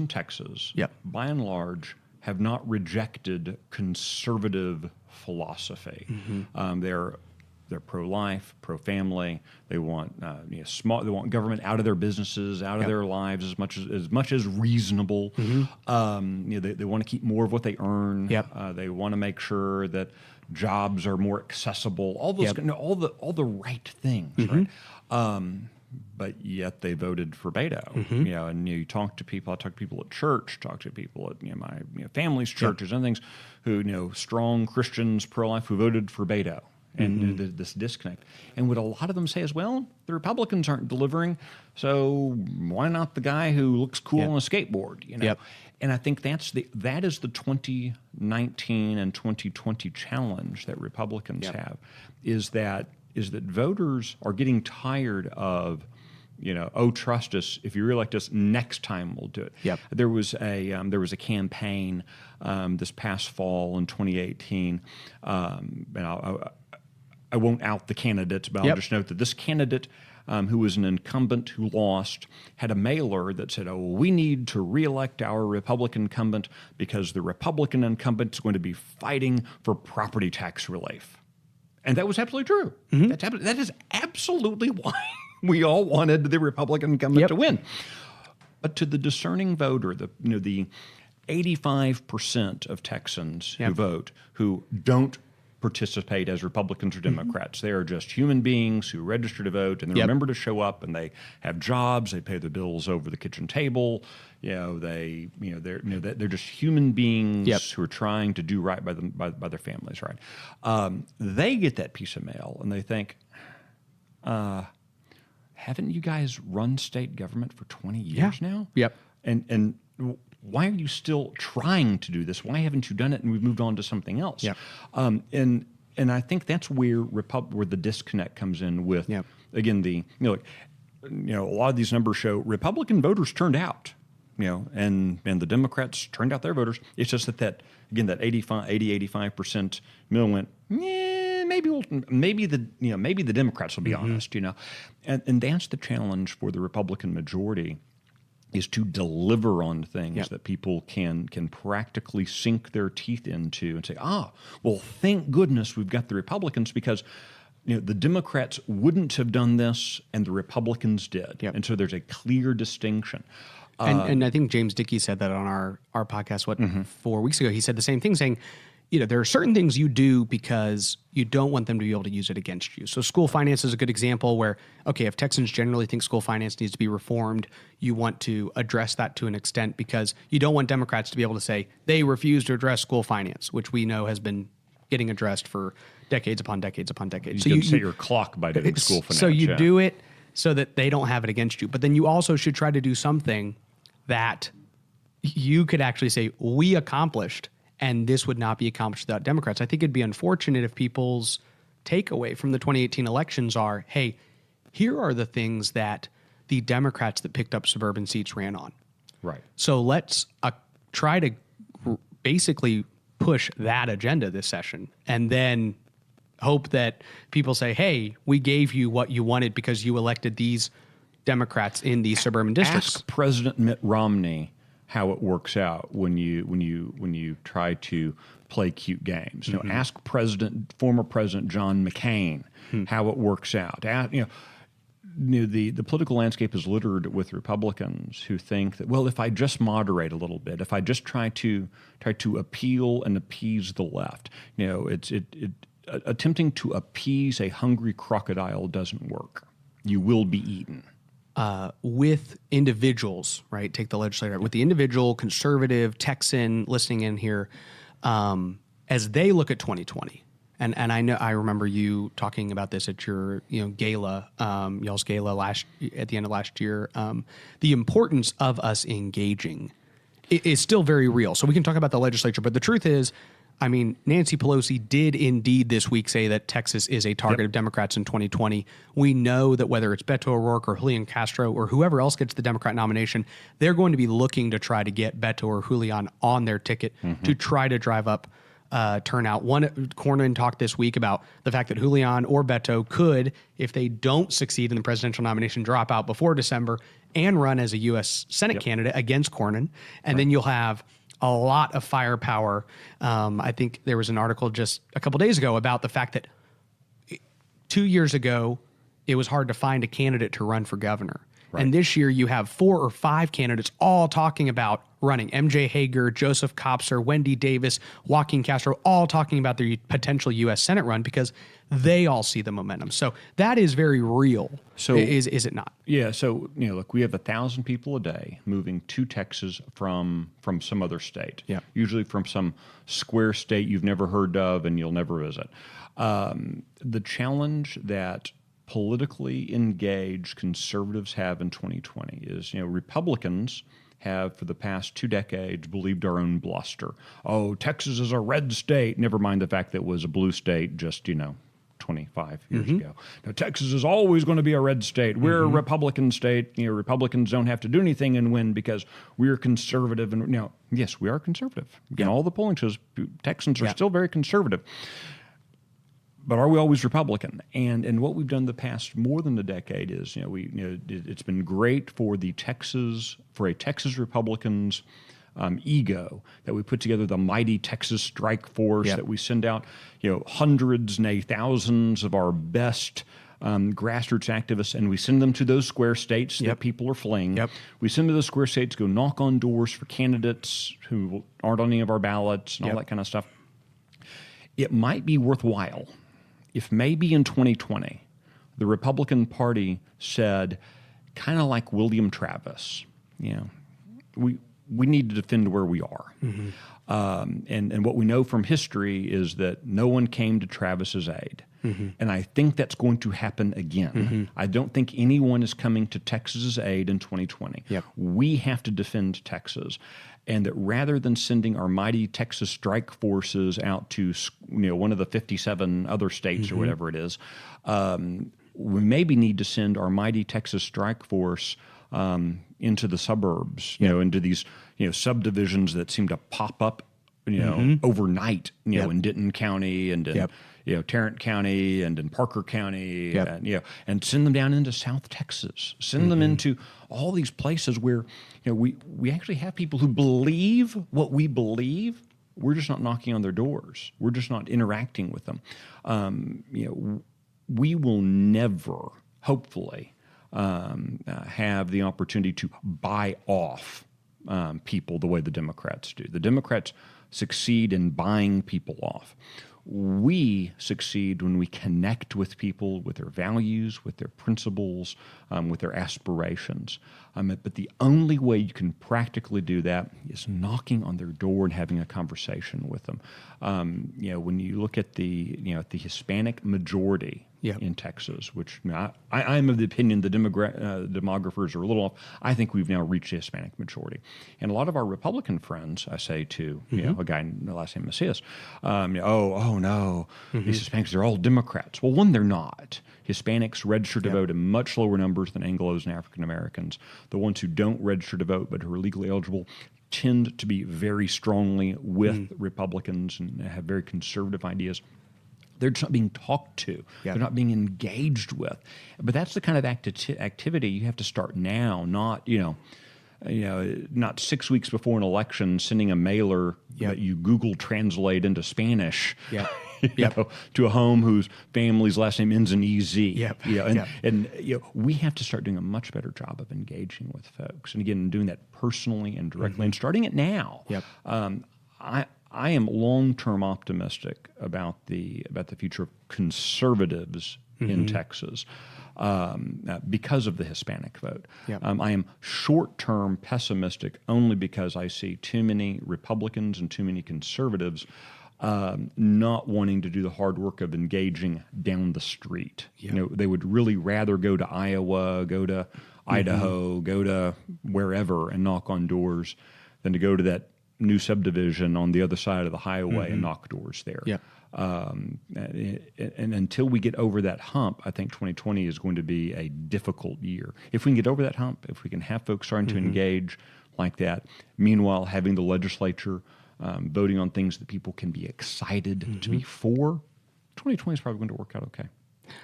Texas, by and large, have not rejected conservative philosophy. They're pro-life, pro-family. They want small. They want government out of their businesses, out of their lives as much as reasonable. They want to keep more of what they earn. They want to make sure that jobs are more accessible. All those, all the right things, right? But yet they voted for Beto. And you talk to people. I talk to people at church. Talk to people at my family's churches and things, who strong Christians, pro-life, who voted for Beto. And this disconnect. And what a lot of them say is, well, the Republicans aren't delivering, so why not the guy who looks cool on a skateboard? And I think that is the 2019 and 2020 challenge that Republicans have, is that voters are getting tired of oh, trust us. If you reelect us, next time we'll do it. Yep. There was a campaign this past fall in 2018, and I won't out the candidates, but I'll just note that this candidate, who was an incumbent who lost, had a mailer that said, we need to reelect our Republican incumbent because the Republican incumbent is going to be fighting for property tax relief. And that was absolutely true. Mm-hmm. That is absolutely why we all wanted the Republican incumbent to win. But to the discerning voter, the 85% of Texans who vote who don't participate as Republicans or Democrats. They are just human beings who register to vote, and they remember to show up, and they have jobs. They pay their bills over the kitchen table. They're just human beings who are trying to do right by their families. Right? They get that piece of mail, and they think, haven't you guys run state government for 20 years now? Yep. And why are you still trying to do this? Why haven't you done it and we've moved on to something else? Yep. And I think that's where the disconnect comes in with, again, a lot of these numbers show Republican voters turned out, and the Democrats turned out their voters. It's just that 85% middle went, maybe the Democrats will be honest, and that's the challenge for the Republican majority, is to deliver on things that people can practically sink their teeth into and say, well, thank goodness we've got the Republicans, because the Democrats wouldn't have done this and the Republicans did. And so there's a clear distinction. And I think James Dickey said that on our podcast, 4 weeks ago. He said the same thing, saying, there are certain things you do because you don't want them to be able to use it against you. So school finance is a good example where, okay, if Texans generally think school finance needs to be reformed, you want to address that to an extent because you don't want Democrats to be able to say they refuse to address school finance, which we know has been getting addressed for decades upon decades upon decades. You can set your clock by doing school finance. So you do it so that they don't have it against you. But then you also should try to do something that you could actually say, we accomplished, and this would not be accomplished without Democrats. I think it'd be unfortunate if people's takeaway from the 2018 elections are, hey, here are the things that the Democrats that picked up suburban seats ran on. Right. So let's try to basically push that agenda this session, and then hope that people say, hey, we gave you what you wanted because you elected these Democrats in these suburban districts. Ask President Mitt Romney how it works out when you try to play cute games. Ask former President John McCain how it works out. The political landscape is littered with Republicans who think that, well, if I just moderate a little bit, if I just try to appeal and appease the left, attempting to appease a hungry crocodile doesn't work. You will be eaten. With individuals, right? Take the legislator with the individual conservative Texan listening in here, as they look at 2020. And I remember you talking about this at your gala, y'all's gala at the end of last year. The importance of us engaging is still very real. So we can talk about the legislature, but the truth is, Nancy Pelosi did indeed this week say that Texas is a target of Democrats in 2020. We know that whether it's Beto O'Rourke or Julian Castro or whoever else gets the Democrat nomination, they're going to be looking to try to get Beto or Julian on their ticket to try to drive up turnout. Cornyn talked this week about the fact that Julian or Beto could, if they don't succeed in the presidential nomination, drop out before December and run as a U.S. Senate candidate against Cornyn. And then you'll have a lot of firepower. I think there was an article just a couple days ago about the fact that 2 years ago, it was hard to find a candidate to run for governor. Right. And this year you have 4 or 5 candidates all talking about running. MJ Hager, Joseph Kopser, Wendy Davis, Joaquin Castro, all talking about their potential U.S. Senate run because they all see the momentum. So that is very real. So is it not? Yeah. So, look, we have 1,000 people a day moving to Texas from some other state. Yeah. Usually from some square state you've never heard of and you'll never visit. The challenge that politically engaged conservatives have in 2020 is, Republicans have for the past 2 decades believed our own bluster. Oh, Texas is a red state. Never mind the fact that it was a blue state just, 25 years ago. Now, Texas is always going to be a red state. We're a Republican state. Republicans don't have to do anything and win because we're conservative. And yes, we are conservative. Again, all the polling shows Texans are still very conservative. But are we always Republican? And what we've done the past more than a decade is, it's been great for a Texas Republicans' ego that we put together the mighty Texas Strike Force that we send out, hundreds, nay thousands of our best grassroots activists, and we send them to those square states that people are fleeing. We send them to those square states to go knock on doors for candidates who aren't on any of our ballots and all that kind of stuff. It might be worthwhile if maybe in 2020 the Republican Party said, kind of like William Travis, we need to defend where we are. And what we know from history is that no one came to Travis's aid. And I think that's going to happen again. I don't think anyone is coming to Texas's aid in 2020. We have to defend Texas. And that rather than sending our mighty Texas strike forces out to one of the 57 other states or whatever it is, we maybe need to send our mighty Texas strike force into the suburbs, into these subdivisions that seem to pop up, overnight, in Denton County and in Tarrant County and in Parker County, and send them down into South Texas, send them into all these places where we actually have people who believe what we believe. We're just not knocking on their doors. We're just not interacting with them. We will never, hopefully, have the opportunity to buy off people the way the Democrats do. The Democrats succeed in buying people off. We succeed when we connect with people, with their values, with their principles, with their aspirations. But the only way you can practically do that is knocking on their door and having a conversation with them. When you look at the Hispanic majority in Texas, which I'm of the opinion the demographers are a little off. I think we've now reached the Hispanic majority. And a lot of our Republican friends, I say to a guy in the last name Macias, oh no, these Hispanics, they're all Democrats. Well, one, they're not. Hispanics register to vote in much lower numbers than Anglos and African Americans. The ones who don't register to vote but who are legally eligible tend to be very strongly with Republicans and have very conservative ideas. They're just not being talked to. They're not being engaged with. But that's the kind of activity you have to start now, not, not 6 weeks before an election sending a mailer that you Google Translate into Spanish to a home whose family's last name ends in EZ. And we have to start doing a much better job of engaging with folks. And again, doing that personally and directly and starting it now. I am long-term optimistic about the future of conservatives in Texas because of the Hispanic vote. I am short-term pessimistic only because I see too many Republicans and too many conservatives not wanting to do the hard work of engaging down the street. They would really rather go to Iowa, go to Idaho, go to wherever and knock on doors than to go to that new subdivision on the other side of the highway and knock doors there. And until we get over that hump, I think 2020 is going to be a difficult year. If we can get over that hump, if we can have folks starting to engage like that, meanwhile having the legislature voting on things that people can be excited to be for, 2020 is probably going to work out okay.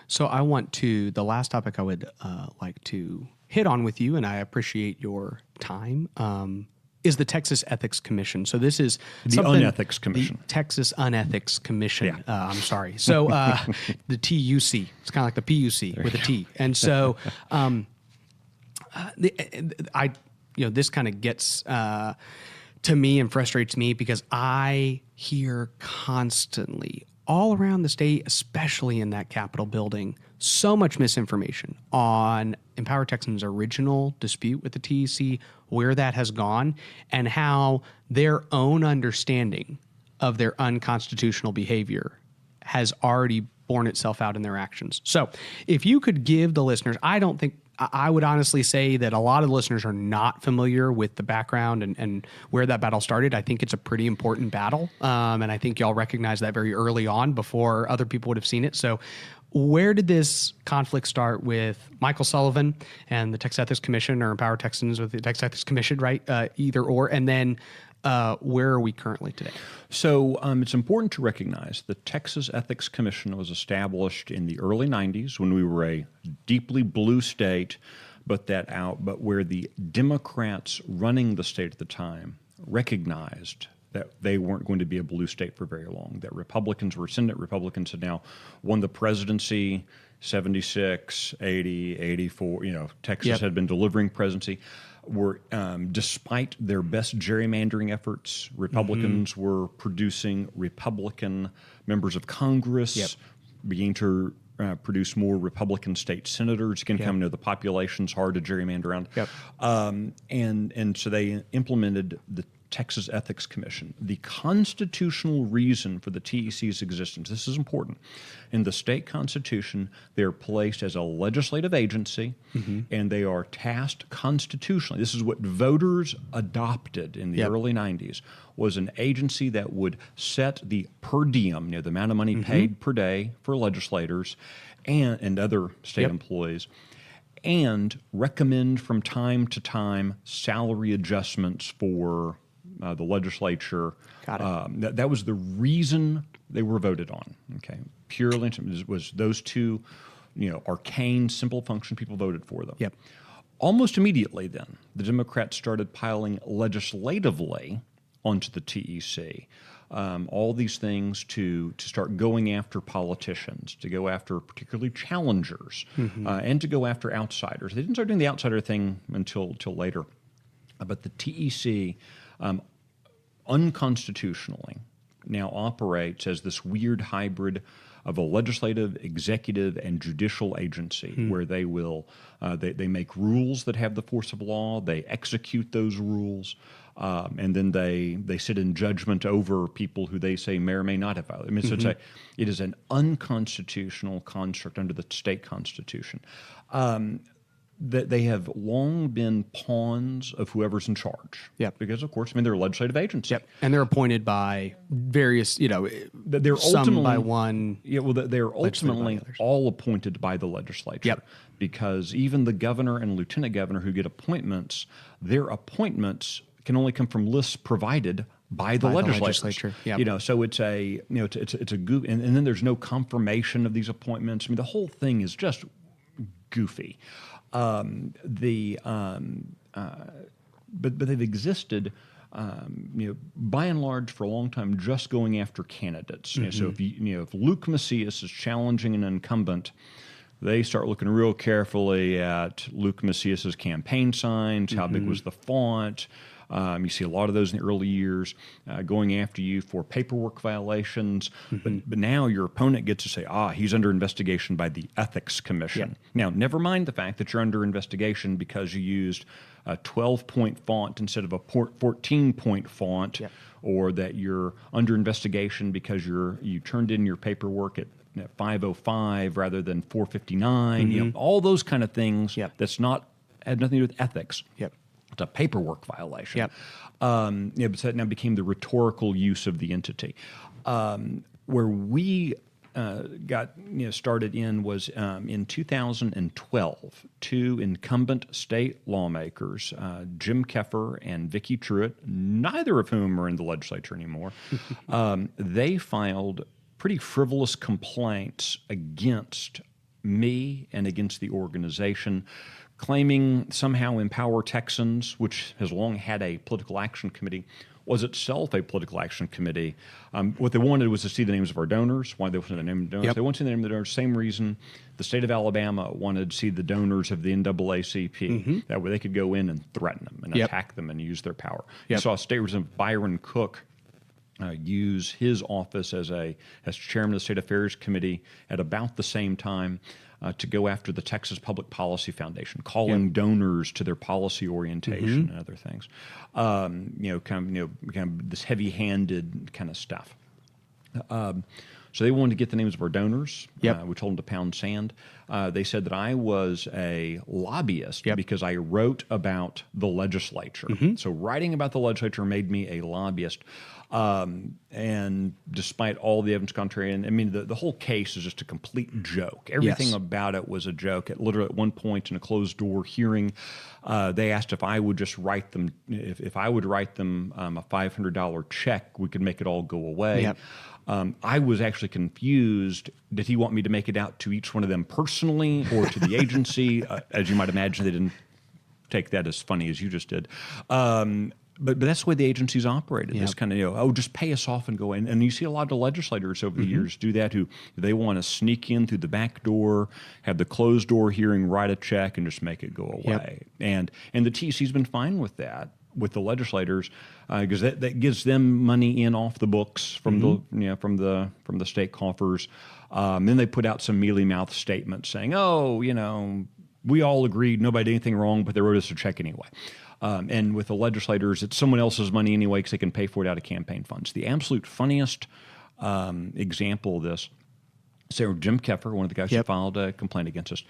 So the last topic I would like to hit on with you, and I appreciate your time, is the Texas Ethics Commission. So this is the Unethics Commission. The Texas Unethics Commission. I'm sorry. So the TUC. It's kind of like the PUC with a T. And so this kind of gets to me and frustrates me because I hear constantly all around the state, especially in that Capitol building, so much misinformation on Empower Texans' original dispute with the TEC, where that has gone, and how their own understanding of their unconstitutional behavior has already borne itself out in their actions. So if you could give the listeners, I would honestly say that a lot of the listeners are not familiar with the background and where that battle started. I think it's a pretty important battle. And I think y'all recognize that very early on before other people would have seen it. So where did this conflict start with Michael Sullivan and the Texas Ethics Commission, or Empower Texans with the Texas Ethics Commission, right? Either or. And then where are we currently today? So it's important to recognize the Texas Ethics Commission was established in the early 90s when we were a deeply blue state, but where the Democrats running the state at the time recognized that they weren't going to be a blue state for very long, that Republicans were Senate Republicans had now won the presidency, 76, 80, 84, Texas had been delivering presidency. Despite their best gerrymandering efforts, Republicans were producing Republican members of Congress, beginning to produce more Republican state senators. Again, coming to the population's hard to gerrymander around. And so they implemented the Texas Ethics Commission. The constitutional reason for the TEC's existence, this is important. In the state constitution, they're placed as a legislative agency, and they are tasked constitutionally. This is what voters adopted in the early 90s, was an agency that would set the per diem, the amount of money paid per day for legislators and other state employees, and recommend from time to time salary adjustments for the legislature. Got it. That was the reason they were voted on. Okay, purely was those two, arcane, simple function. People voted for them. Almost immediately, then the Democrats started piling legislatively onto the TEC. All these things to start going after politicians, to go after particularly challengers, and to go after outsiders. They didn't start doing the outsider thing until later, but the TEC unconstitutionally now operates as this weird hybrid of a legislative, executive, and judicial agency where they will they make rules that have the force of law, they execute those rules, and then they sit in judgment over people who they say may or may not have violated. I mean, so it is an unconstitutional construct under the state constitution. That they have long been pawns of whoever's in charge. Because, of course, they're a legislative agency. And they're appointed by various, they're some by one. They're ultimately all appointed by the legislature. Because even the governor and lieutenant governor who get appointments, their appointments can only come from lists provided by the legislature. So it's a it's a goof, and then there's no confirmation of these appointments. The whole thing is just goofy. But they've existed, by and large for a long time, just going after candidates. So if Luke Macias is challenging an incumbent, they start looking real carefully at Luke Macias's campaign signs. How big was the font? You see a lot of those in the early years, going after you for paperwork violations. But now your opponent gets to say, he's under investigation by the Ethics Commission. Now, never mind the fact that you're under investigation because you used a 12-point font instead of a 14-point font, or that you're under investigation because you turned in your paperwork at 5:05 rather than 4:59. All those kind of things. That's had nothing to do with ethics. It's a paperwork violation. But that now became the rhetorical use of the entity. Where we got started in was in 2012. Two incumbent state lawmakers, Jim Keffer and Vicki Truitt, neither of whom are in the legislature anymore, they filed pretty frivolous complaints against me and against the organization, claiming somehow Empower Texans, which has long had a political action committee, was itself a political action committee. What they wanted was to see the names of our donors. Why they wanted the name of the donors? They wanted to see the name of the donors. Same reason the state of Alabama wanted to see the donors of the NAACP. That way they could go in and threaten them and attack them and use their power. You saw State Representative Byron Cook use his office as chairman of the State Affairs Committee at about the same time to go after the Texas Public Policy Foundation, calling donors to their policy orientation and other things. Kind of this heavy-handed kind of stuff. So they wanted to get the names of our donors. Yep. We told them to pound sand. They said that I was a lobbyist because I wrote about the legislature. So writing about the legislature made me a lobbyist. And despite all the evidence contrary, and I mean, the whole case is just a complete joke. Everything about it was a joke. Literally at one point in a closed door hearing, they asked if I would just write them, if I would write them a $500 check, we could make it all go away. Yep. I was actually confused. Did he want me to make it out to each one of them personally or to the agency? As you might imagine, they didn't take that as funny as you just did. But that's the way the agencies operated. This kind of, just pay us off and go in. And you see a lot of legislators over the years do that, who they want to sneak in through the back door, have the closed door hearing, write a check, and just make it go away. And the TEC's been fine with that, with the legislators, because that gives them money in off the books from the state coffers. Then they put out some mealy-mouthed statements saying, we all agreed nobody did anything wrong, but they wrote us a check anyway. And with the legislators, it's someone else's money anyway because they can pay for it out of campaign funds. The absolute funniest example of this, so Jim Keffer, one of the guys who filed a complaint against us,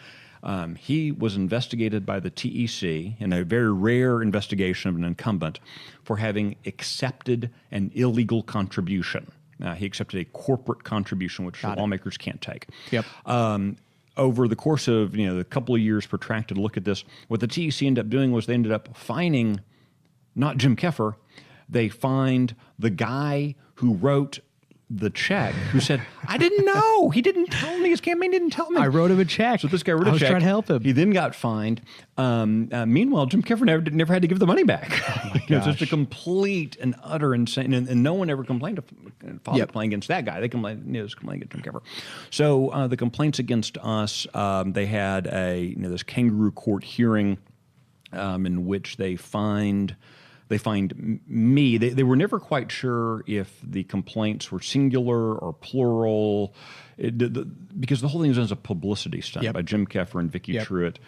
he was investigated by the TEC in a very rare investigation of an incumbent for having accepted an illegal contribution. He accepted a corporate contribution, which lawmakers can't take. Over the course of a couple of years, protracted look at this, what the TEC ended up doing was they ended up fining not Jim Keffer, they fined the guy who wrote the check, who said, I didn't know. He didn't tell me. His campaign didn't tell me. I wrote him a check. So this guy wrote a check. I was trying to help him. He then got fined. Meanwhile, Jim Keffer never had to give the money back. It's just a complete and utter insane. And no one ever complained to file a complaint against that guy. They complained against Jim Keffer. So the complaints against us, they had this kangaroo court hearing in which they fined me. They were never quite sure if the complaints were singular or plural, because the whole thing was as a publicity stunt by Jim Keffer and Vicki Truitt.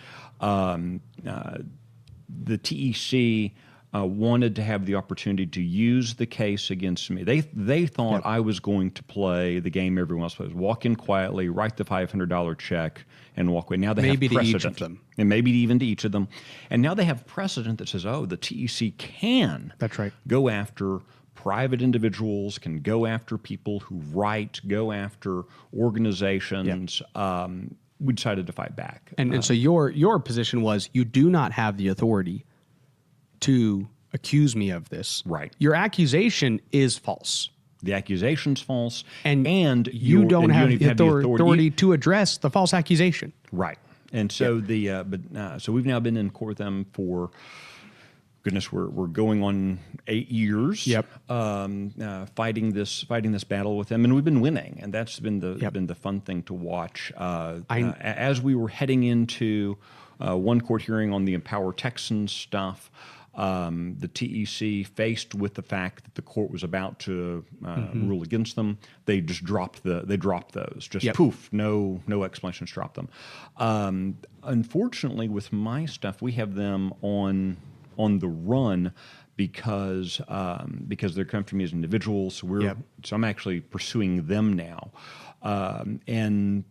The TEC wanted to have the opportunity to use the case against me. They thought I was going to play the game everyone else plays: walk in quietly, write the $500 check, and walk away. Now they have precedent. To each of them. And maybe even to each of them. And now they have precedent that says, the TEC can go after private individuals, can go after people who write, go after organizations. We decided to fight back. And so your position was you do not have the authority to accuse me of this. Right. Your accusation is false. The accusation's false. And you don't have the authority to address the false accusation. Right. And so so we've now been in court with them for, goodness, we're going on 8 years. Fighting this battle with them, and we've been winning, and that's been the fun thing to watch. As we were heading into one court hearing on the Empower Texans stuff, the TEC, faced with the fact that the court was about to rule against them, they just dropped those. Just poof, no explanations, dropped them. Unfortunately, with my stuff, we have them on the run because they're coming to me as individuals. So I'm actually pursuing them now. And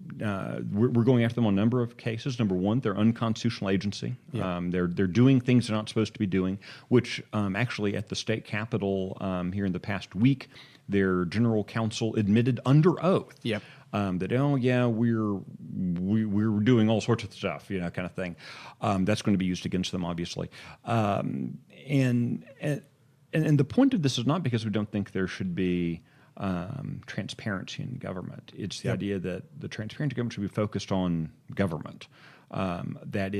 we're going after them on a number of cases. Number one, they're unconstitutional agency. They're doing things they're not supposed to be doing, which actually at the state capitol here in the past week, their general counsel admitted under oath that we're doing all sorts of stuff, kind of thing. That's going to be used against them, obviously. And the point of this is not because we don't think there should be transparency in government. It's the idea that the transparency of government should be focused on government. That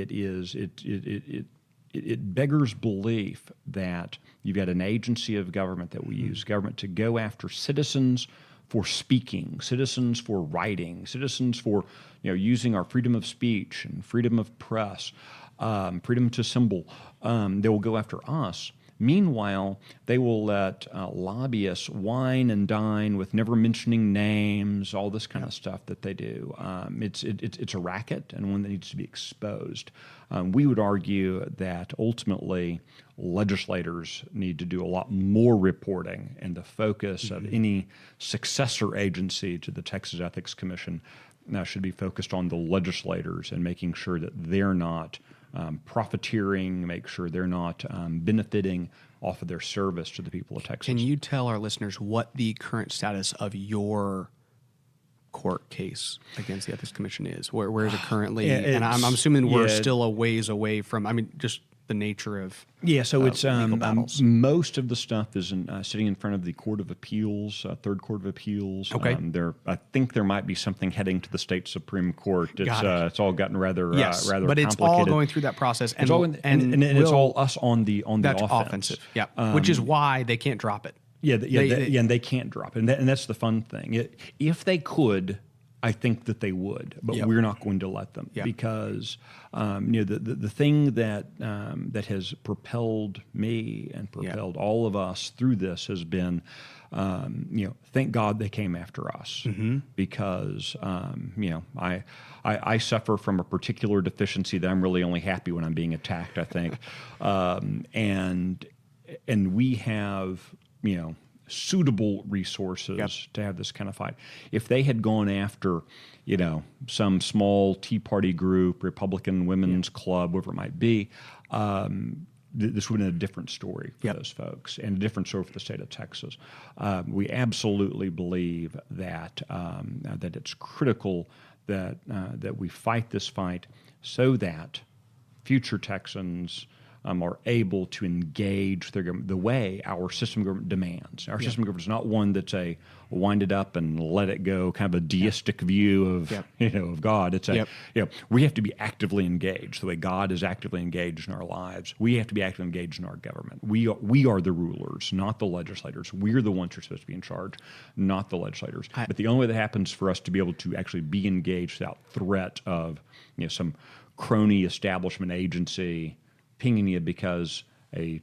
it beggars belief that you've got an agency of government that we use government to go after citizens for speaking, citizens for writing, citizens for using our freedom of speech and freedom of press, freedom to assemble. They will go after us Meanwhile, they will let lobbyists wine and dine with never mentioning names, all this kind of stuff that they do. It's a racket and one that needs to be exposed. We would argue that ultimately legislators need to do a lot more reporting, and the focus of any successor agency to the Texas Ethics Commission should be focused on the legislators and making sure that they're not profiteering, make sure they're not benefiting off of their service to the people of Texas. Can you tell our listeners what the current status of your court case against the Ethics Commission is? Where is it currently? And I'm assuming we're still a ways away from, just the nature of so it's legal battles. Most of the stuff is sitting in front of the Court of Appeals, Third Court of Appeals. Okay. I think there might be something heading to the state Supreme Court. It's all gotten rather but complicated. It's all going through that process, and it's all us on the that's offense. offensive, which is why they can't drop it. And they can't drop it, and that's the fun thing. If they could, I think that they would, but we're not going to let them because the thing that has propelled me and propelled all of us through this has been, thank God they came after us because I suffer from a particular deficiency that I'm really only happy when I'm being attacked, I think, and we have suitable resources to have this kind of fight. If they had gone after, some small Tea Party group, Republican Women's Club, whatever it might be, this would have been a different story for those folks and a different story for the state of Texas. We absolutely believe that that it's critical that we fight this fight so that future Texans are able to engage their government the way our system of government demands. Our system of government is not one that's a wind it up and let it go, kind of a deistic view of of God. It's we have to be actively engaged the way God is actively engaged in our lives. We have to be actively engaged in our government. We are the rulers, not the legislators. We're the ones who are supposed to be in charge, not the legislators. But the only way that happens for us to be able to actually be engaged without threat of some crony establishment agency pinging you because a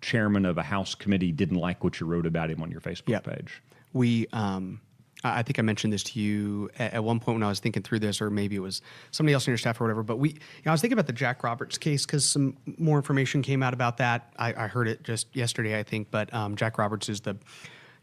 chairman of a House committee didn't like what you wrote about him on your Facebook page. We, I think I mentioned this to you at one point when I was thinking through this, or maybe it was somebody else on your staff or whatever. But I was thinking about the Jack Roberts case because some more information came out about that. I heard it just yesterday, I think. But Jack Roberts is the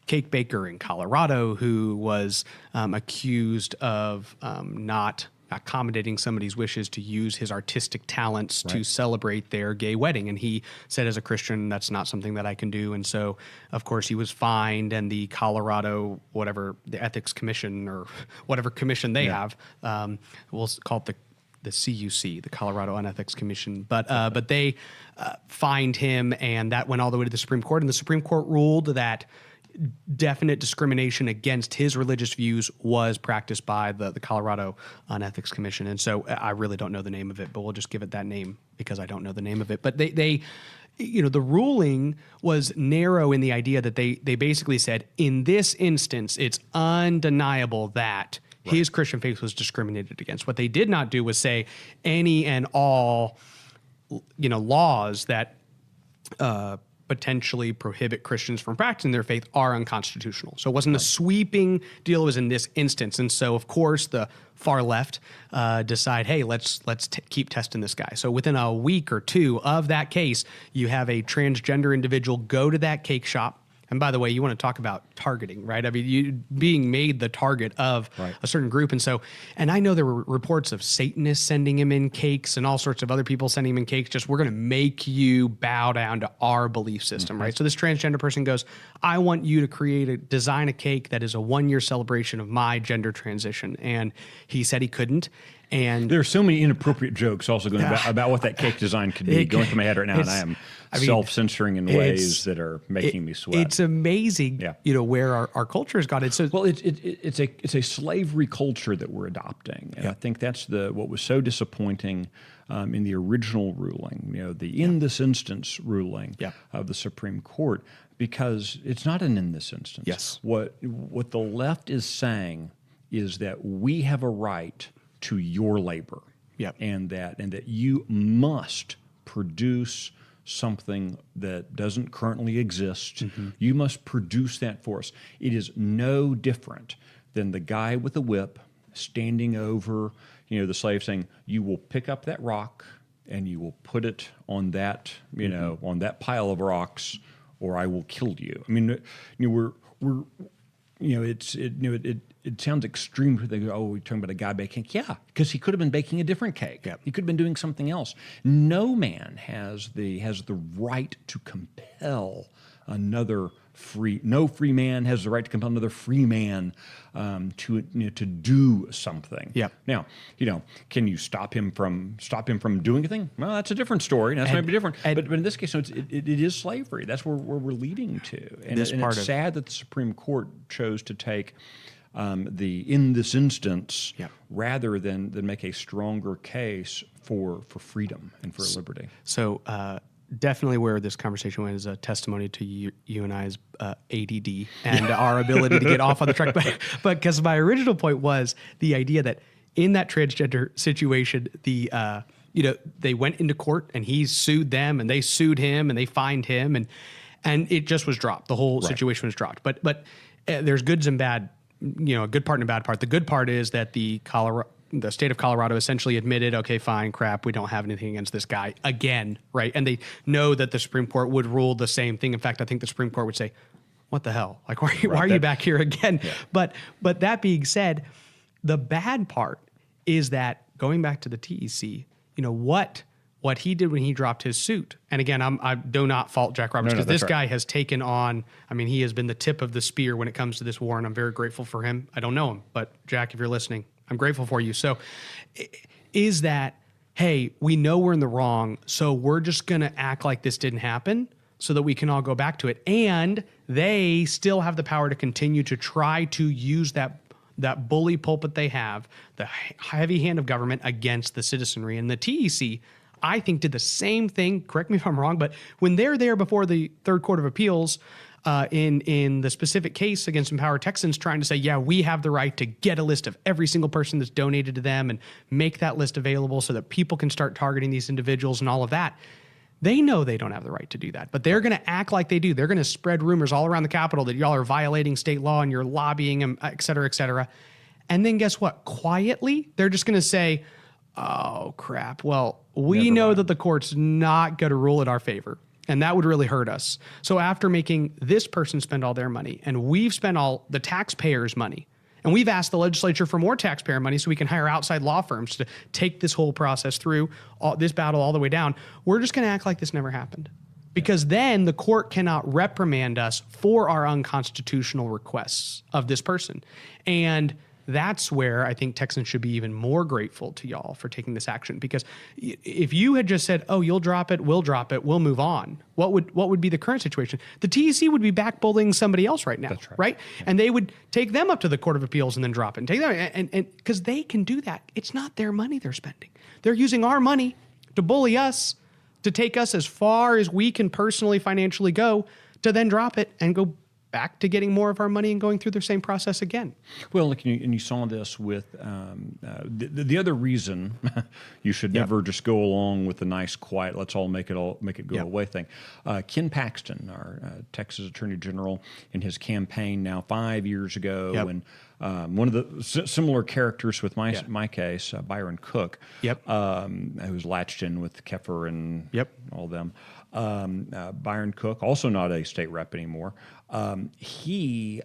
cake baker in Colorado who was accused of not accommodating somebody's wishes to use his artistic talents to celebrate their gay wedding. And he said, as a Christian, that's not something that I can do. And so, of course, he was fined, and the Colorado, the Ethics Commission or whatever commission they have, we'll call it the CUC, the Colorado Unethics Commission. But they fined him, and that went all the way to the Supreme Court. And the Supreme Court ruled that definite discrimination against his religious views was practiced by the Colorado Unethics Commission. And so I really don't know the name of it, but we'll just give it that name because I don't know the name of it. But they the ruling was narrow in the idea that they basically said, in this instance, it's undeniable that his Christian faith was discriminated against. What they did not do was say any and all, laws that potentially prohibit Christians from practicing their faith are unconstitutional. So it wasn't a sweeping deal. It was in this instance. And so, of course, the far left decide, hey, let's keep testing this guy. So within a week or two of that case, you have a transgender individual go to that cake shop. And by the way, you want to talk about targeting, right? I mean, you being made the target of a certain group. And I know there were reports of Satanists sending him in cakes and all sorts of other people sending him in cakes. Just, we're going to make you bow down to our belief system, right? So this transgender person goes, I want you to design a cake that is a 1-year celebration of my gender transition. And he said he couldn't. And there are so many inappropriate jokes also going about what that cake design could be going through my head right now, and I am self-censoring in ways that are making me sweat. It's amazing, where our culture has gone. It's a slavery culture that we're adopting, and I think that's what was so disappointing in the original ruling, the in this instance ruling of the Supreme Court, because it's not an in this instance. Yes. What the left is saying is that we have a right to your labor, and that you must produce something that doesn't currently exist. You must produce that for us. It is no different than the guy with the whip standing over, the slave saying, you will pick up that rock and you will put it on that, on that pile of rocks, or I will kill you. I mean, it sounds extreme. They go, oh, we're talking about a guy baking cake. Yeah, because he could have been baking a different cake. Yep. He could have been doing something else. No man has the right to compel another free. No free man has the right to compel another free man to do something. Yeah. Now, can you stop him from doing a thing? Well, that's a different story. That's maybe different. But in this case, it is slavery. That's where we're leading to. And it's sad that the Supreme Court chose to take in this instance, rather than make a stronger case for freedom and for liberty. So definitely where this conversation went is a testimony to you and I's ADD and our ability to get off on the track. But because my original point was the idea that in that transgender situation, they went into court and he sued them and they sued him and they fined him and it just was dropped. The whole situation was dropped. But there's goods and bad. A good part and a bad part. The good part is that the state of Colorado essentially admitted, okay, fine, crap, we don't have anything against this guy again, right? And they know that the Supreme Court would rule the same thing. In fact, I think the Supreme Court would say, what the hell? Like, why are you back here again? Yeah. But that being said, the bad part is that going back to the TEC, what he did when he dropped his suit. And again, I do not fault Jack Roberts because this guy has taken on, he has been the tip of the spear when it comes to this war, and I'm very grateful for him. I don't know him, but Jack, if you're listening, I'm grateful for you. So is that, hey, we know we're in the wrong, so we're just going to act like this didn't happen so that we can all go back to it. And they still have the power to continue to try to use that bully pulpit they have, the heavy hand of government against the citizenry. And the TEC, I think, did the same thing. Correct me if I'm wrong, but when they're there before the Third Court of Appeals in the specific case against Empower Texans, trying to say, yeah, we have the right to get a list of every single person that's donated to them and make that list available so that people can start targeting these individuals and all of that. They know they don't have the right to do that, but they're going to act like they do. They're going to spread rumors all around the Capitol that y'all are violating state law and you're lobbying them, et cetera, et cetera. And then guess what? Quietly, they're just going to say, oh, crap. Well, we know that the court's not going to rule in our favor, and that would really hurt us. So after making this person spend all their money, and we've spent all the taxpayers' money, and we've asked the legislature for more taxpayer money so we can hire outside law firms to take this whole process through, this battle all the way down, we're just going to act like this never happened. Because then the court cannot reprimand us for our unconstitutional requests of this person. And that's where I think Texans should be even more grateful to y'all for taking this action. Because if you had just said, oh, you'll drop it, we'll move on, what would be the current situation? The TEC would be back bullying somebody else right now. That's right? Yeah. And they would take them up to the Court of Appeals and then drop it. And take them, and because they can do that. It's not their money they're spending. They're using our money to bully us, to take us as far as we can personally, financially go, to then drop it and go back to getting more of our money and going through the same process again. Well, look, and you saw this with the other reason you should never just go along with the nice, quiet, let's all make it go away thing. Ken Paxton, our Texas Attorney General, in his campaign now 5 years ago, and one of the similar characters with my case, Byron Cook, who was latched in with Keffer and all them. Byron Cook, also not a state rep anymore, he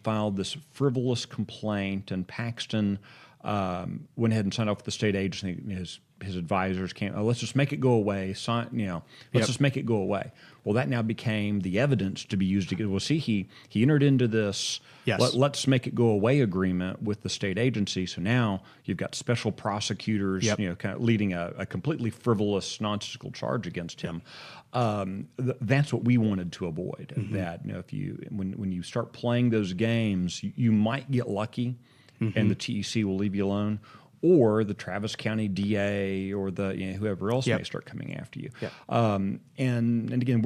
filed this frivolous complaint, and Paxton went ahead and signed off with the state agency. His advisors came, let's just make it go away. Let's just make it go away. Well, that now became the evidence to be used against. Well, see, he entered into this let's make it go away agreement with the state agency. So now you've got special prosecutors, kind of leading a completely frivolous, nonsensical charge against him. That's what we wanted to avoid. Mm-hmm. That if when you start playing those games, you might get lucky, and the TEC will leave you alone. Or the Travis County DA or the whoever else may start coming after you. And again,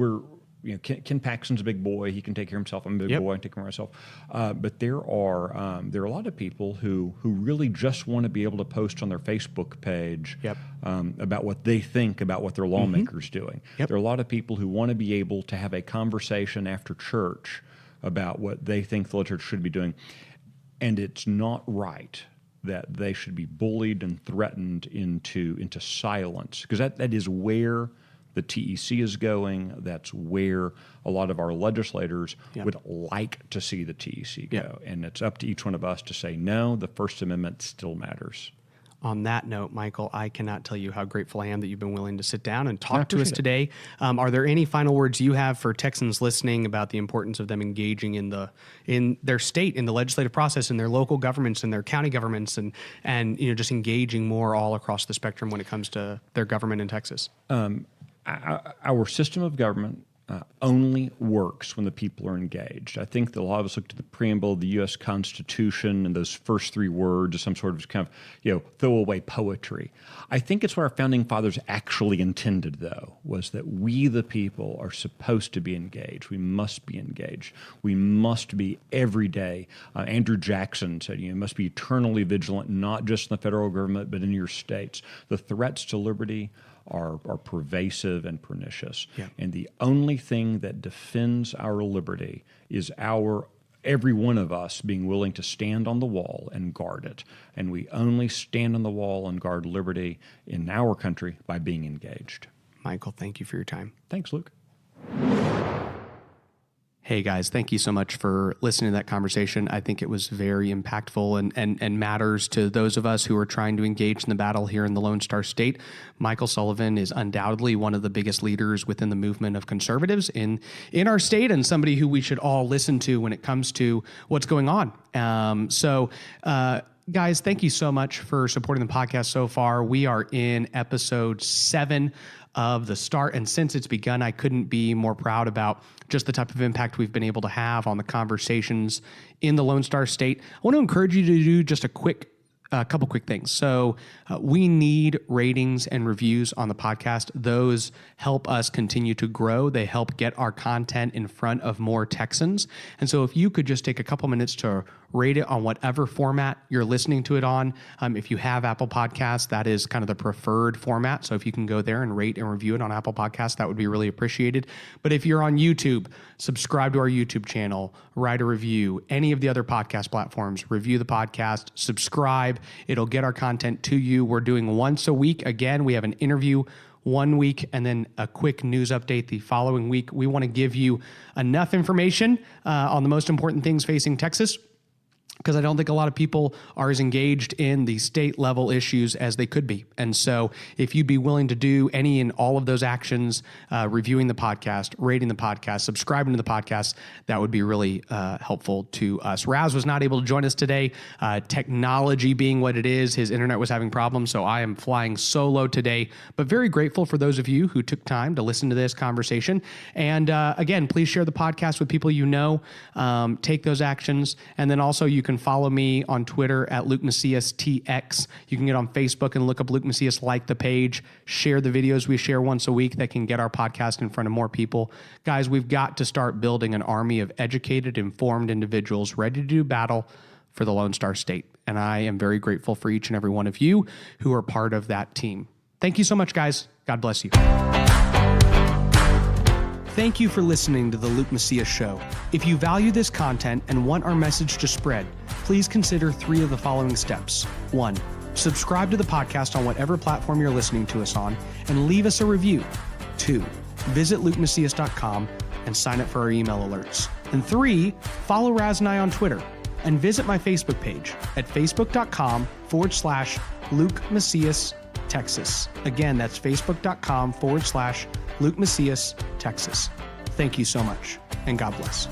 Ken Paxton's a big boy. He can take care of himself. I'm a big boy. I can take care of myself. But there are a lot of people who really just want to be able to post on their Facebook page about what they think about what their lawmaker's doing. There are a lot of people who want to be able to have a conversation after church about what they think the legislature should be doing. And it's not right that they should be bullied and threatened into silence, because that is where the TEC is going. That's where a lot of our legislators would like to see the TEC go. And it's up to each one of us to say, no, the First Amendment still matters. On that note, Michael, I cannot tell you how grateful I am that you've been willing to sit down and talk to us today. Are there any final words you have for Texans listening about the importance of them engaging in their state, in the legislative process, in their local governments, in their county governments, and just engaging more all across the spectrum when it comes to their government in Texas? Our system of government only works when the people are engaged. I think that a lot of us looked at the preamble of the U.S. Constitution and those first three words as some sort of kind of, throwaway poetry. I think it's what our founding fathers actually intended, though, was that we, the people, are supposed to be engaged. We must be engaged. We must be every day. Andrew Jackson said, you must be eternally vigilant, not just in the federal government, but in your states. The threats to liberty are pervasive and pernicious. And the only thing that defends our liberty is every one of us being willing to stand on the wall and guard it. And we only stand on the wall and guard liberty in our country by being engaged. Michael, thank you for your time. Thanks, Luke. Hey guys, thank you so much for listening to that conversation. I think it was very impactful and matters to those of us who are trying to engage in the battle here in the Lone Star State. Michael Sullivan is undoubtedly one of the biggest leaders within the movement of conservatives in our state, and somebody who we should all listen to when it comes to what's going on. Guys, thank you so much for supporting the podcast so far. We are in episode 7 of the start, and since it's begun, I couldn't be more proud about just the type of impact we've been able to have on the conversations in the Lone Star State. I want to encourage you to do just a couple quick things. So we need ratings and reviews on the podcast. Those help us continue to grow. They help get our content in front of more Texans. And so if you could just take a couple minutes to rate it on whatever format you're listening to it on. If you have Apple Podcasts, that is kind of the preferred format. So if you can go there and rate and review it on Apple Podcasts, that would be really appreciated. But if you're on YouTube, subscribe to our YouTube channel, write a review, any of the other podcast platforms, review the podcast, subscribe. It'll get our content to you. We're doing once a week. Again, we have an interview one week and then a quick news update the following week. We want to give you enough information on the most important things facing Texas, because I don't think a lot of people are as engaged in the state level issues as they could be. And so if you'd be willing to do any and all of those actions, reviewing the podcast, rating the podcast, subscribing to the podcast, that would be really helpful to us. Raz was not able to join us today. Technology being what it is, his internet was having problems, so I am flying solo today, but very grateful for those of you who took time to listen to this conversation. And again, please share the podcast with people you know, take those actions, and then also you can follow me on Twitter at Luke Macias TX. You can get on Facebook and look up Luke Macias, like the page, share the videos we share once a week that can get our podcast in front of more people. Guys, we've got to start building an army of educated, informed individuals ready to do battle for the Lone Star State. And I am very grateful for each and every one of you who are part of that team. Thank you so much, guys. God bless you. Thank you for listening to the Luke Macias Show. If you value this content and want our message to spread, please consider 3 of the following steps. 1, subscribe to the podcast on whatever platform you're listening to us on and leave us a review. 2, visit LukeMacias.com and sign up for our email alerts. And 3, follow Raz and I on Twitter and visit my Facebook page at facebook.com/Luke Macias, Texas. Again, that's facebook.com/Luke Macias, Texas. Thank you so much, and God bless.